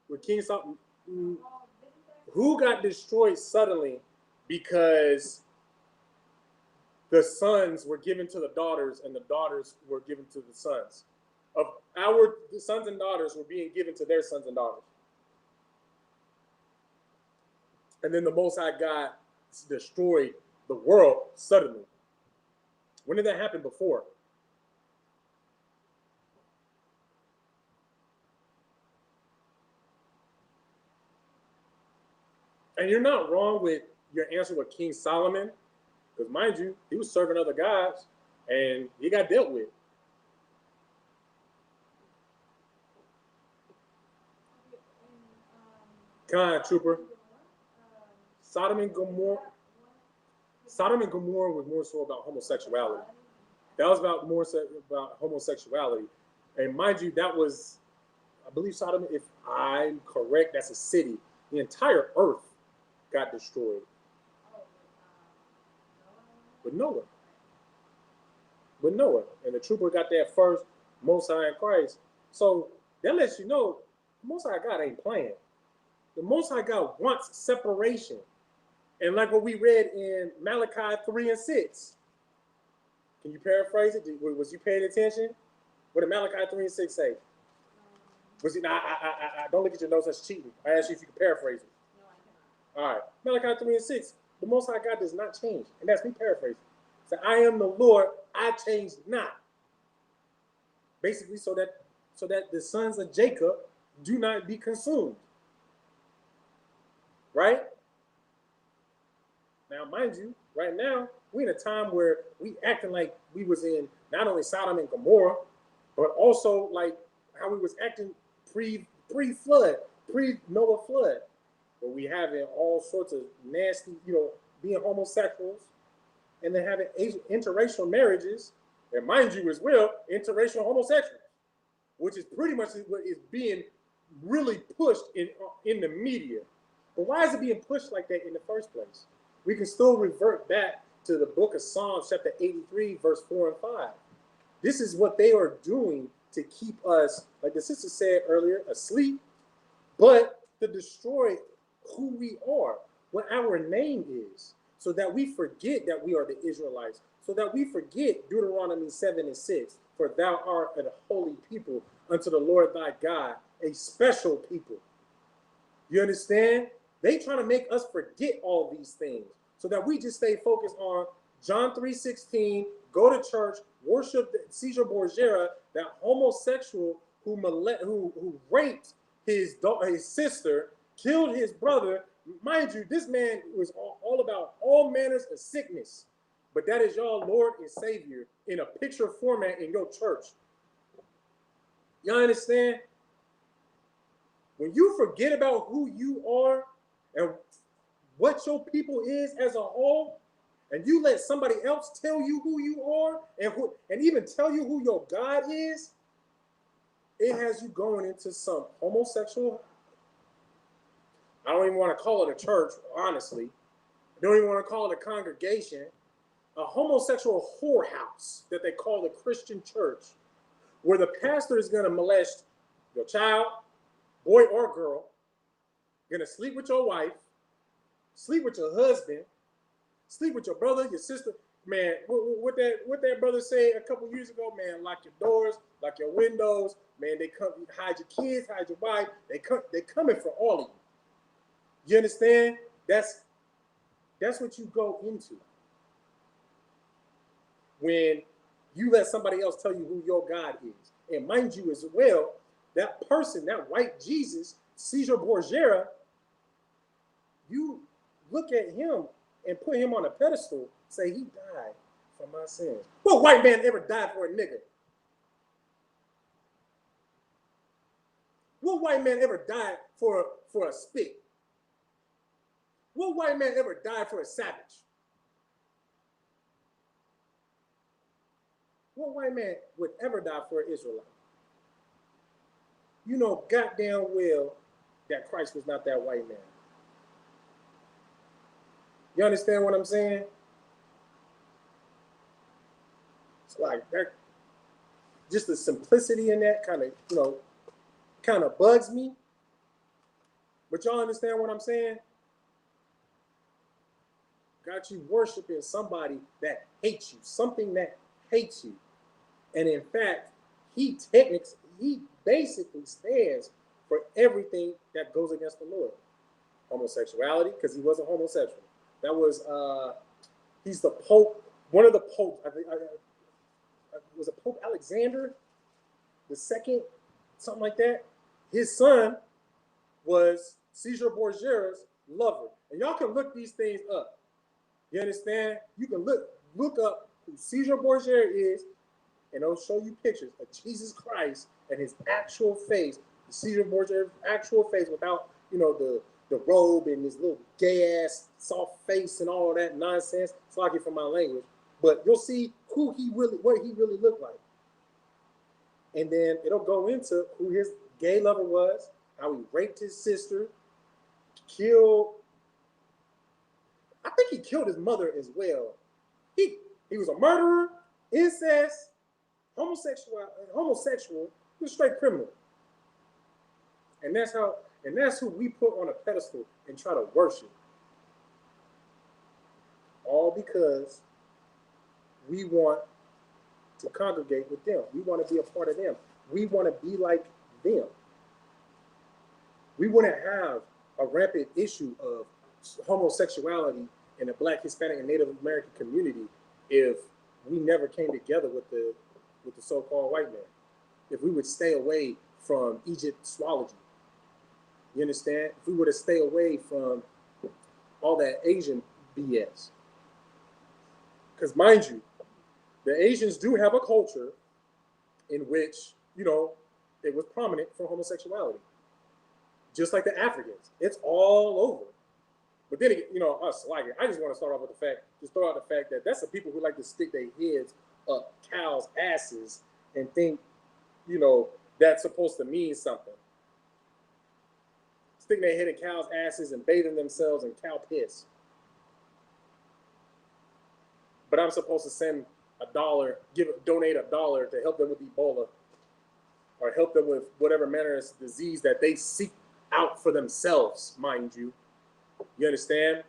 With King Solomon. Who got destroyed suddenly because the sons were given to the daughters and the daughters were given to the sons? Of our sons and daughters were being given to their sons and daughters. And then the Most High God destroyed the world suddenly. When did that happen before? And you're not wrong with your answer with King Solomon, because mind you, he was serving other gods and he got dealt with. Come on, trooper. Sodom and Gomorrah was more so about homosexuality. That was more so about homosexuality. And mind you, that was, I believe Sodom, if I'm correct, that's a city. The entire earth got destroyed. With Noah. And the trooper got there first, Most High in Christ. So that lets you know, the Most High God ain't playing. The Most High God wants separation. And like what we read in Malachi 3 and 6. Can you paraphrase it? Was you paying attention? What did Malachi 3 and 6 say? Was it? I don't look at your notes, that's cheating. I asked you if you could paraphrase it. No, I cannot. All right. Malachi 3 and 6. The Most High God does not change. And that's me paraphrasing. So I am the Lord, I change not. Basically, so that the sons of Jacob do not be consumed. Right? Now, mind you, right now, we're in a time where we acting like we was in not only Sodom and Gomorrah, but also like how we was acting pre-flood, pre-Noah flood. Where we having all sorts of nasty, being homosexuals, and then having interracial marriages, and mind you as well, interracial homosexuals, which is pretty much what is being really pushed in the media. But why is it being pushed like that in the first place? We can still revert back to the book of Psalms, chapter 83, verse 4 and 5. This is what they are doing to keep us, like the sister said earlier, asleep, but to destroy who we are, what our name is, so that we forget that we are the Israelites, so that we forget Deuteronomy 7 and 6, for thou art a holy people unto the Lord thy God, a special people. You understand? They trying to make us forget all these things so that we just stay focused on John 3:16, go to church, worship Caesar Borgia, that homosexual who raped his sister, killed his brother. Mind you, this man was all about all manners of sickness. But that is your Lord and Savior in a picture format in your church. Y'all understand? When you forget about who you are and what your people is as a whole, and you let somebody else tell you who you are and even tell you who your God is, it has you going into some homosexual, I don't even want to call it a church, honestly. I don't even want to call it a congregation, a homosexual whorehouse that they call the Christian church, where the pastor is going to molest your child, boy or girl, going to sleep with your wife, sleep with your husband, sleep with your brother, your sister. man, what that brother said a couple years ago, man, lock your doors, lock your windows, man. They come, hide your kids, hide your wife. They coming for all of you. You understand? That's what you go into when you let somebody else tell you who your God is. And mind you as well, that person, that white Jesus, Caesar Borgia, you look at him and put him on a pedestal, say he died for my sins. What white man ever died for a nigga? What white man ever died for a spit? What white man ever died for a savage? What white man would ever die for an Israelite? You know goddamn well that Christ was not that white man. You understand what I'm saying? It's like that. Just the simplicity in that kind of, kind of bugs me. But y'all understand what I'm saying? Got you worshiping somebody that hates you, something that hates you. And in fact, he basically stands for everything that goes against the Lord. Homosexuality, because he was a homosexual. That was, he's the Pope, one of the popes, I think, was it Pope Alexander II, something like that? His son was Caesar Borgia's lover. And y'all can look these things up. You understand? You can look up who Caesar Borgia is, and it'll show you pictures of Jesus Christ and his actual face, Caesar Borgia's actual face without, the robe and his little gay ass soft face and all of that nonsense. Sorry for my language. But you'll see what he really looked like. And then it'll go into who his gay lover was, how he raped his sister, I think he killed his mother as well. He was a murderer, incest, homosexual. He was a straight criminal. And that's who we put on a pedestal and try to worship. All because we want to congregate with them. We want to be a part of them. We want to be like them. We wouldn't have a rampant issue of homosexuality in the Black, Hispanic, and Native American community if we never came together with the so-called white man. If we would stay away from Egyptology. You understand? If we were to stay away from all that Asian BS. Because mind you, the Asians do have a culture in which, it was prominent for homosexuality. Just like the Africans. It's all over. But then, us, I just want to start off with throw out the fact that that's the people who like to stick their heads up cows' asses and think, that's supposed to mean something. Sticking their head in cows' asses and bathing themselves in cow piss. But I'm supposed to send $1, donate $1 to help them with Ebola or help them with whatever manner of disease that they seek out for themselves, mind you. You understand?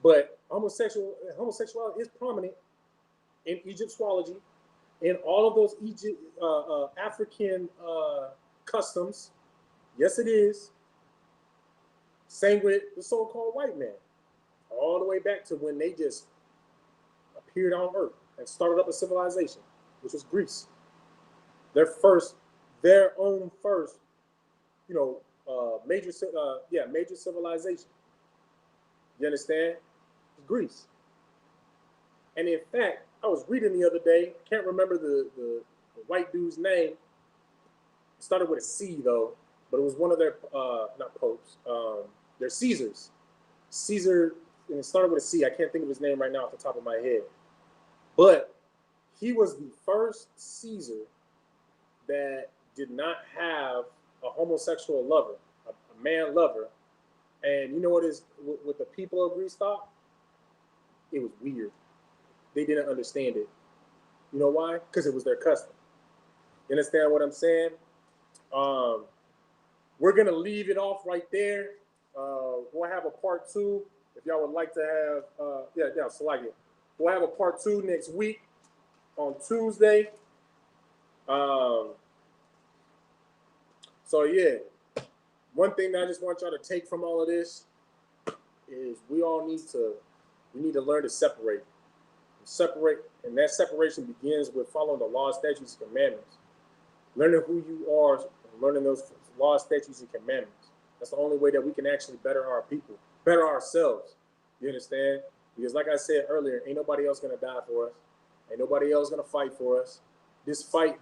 But homosexuality is prominent in Egyptology, in all of those African customs. Yes, it is. Same with the so-called white man. All the way back to when they just appeared on Earth and started up a civilization, which was Greece. Their own first, major civilization. You understand? Greece. And in fact, I was reading the other day, can't remember the white dude's name. It started with a C though, but it was one of their, not popes, their Caesars. Caesar, and it started with a C. I can't think of his name right now off the top of my head. But he was the first Caesar that did not have a homosexual lover, a man lover. And you know what the people of Greece thought? It was weird. They didn't understand it. You know why? Because it was their custom. You understand what I'm saying? We're going to leave it off right there. We'll have a part 2 if y'all would like to have, so like it. We'll have a part 2 next week on Tuesday. So yeah, one thing that I just want y'all to take from all of this is we need to learn to separate. And that separation begins with following the laws, statutes, and commandments. Learning who you are and learning those laws, statutes, and commandments. That's the only way that we can actually better our people, better ourselves. You understand? Because like I said earlier, ain't nobody else gonna die for us. Ain't nobody else gonna fight for us. This fight,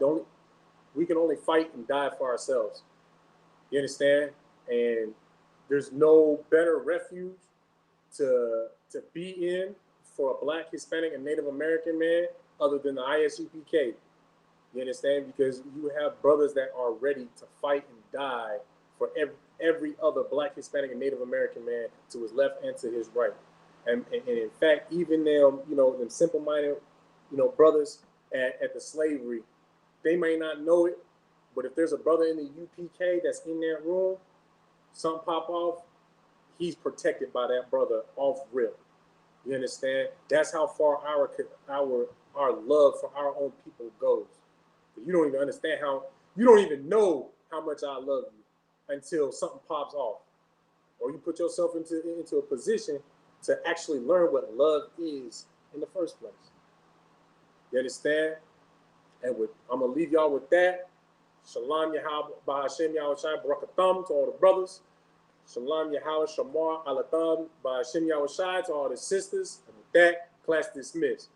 we can only fight and die for ourselves. You understand? And there's no better refuge to be in for a Black, Hispanic, and Native American man other than the ISUPK. You understand? Because you have brothers that are ready to fight and die for every other Black, Hispanic, and Native American man to his left and to his right. And in fact, even them, them simple-minded, brothers at the slavery, they may not know it, but if there's a brother in the UPK that's in that room, something pop off, he's protected by that brother off rip. You understand? That's how far our love for our own people goes. You don't even understand you don't even know how much I love you until something pops off, or you put yourself into a position to actually learn what love is in the first place. You understand? And I'm gonna leave y'all with that. Shalom Yahweh Ba'Hashem Yahushai Barakatham to all the brothers. Shalom Yahweh Shamar Alatham Ba'Hashem Yahushai to all the sisters. And with that, class dismissed.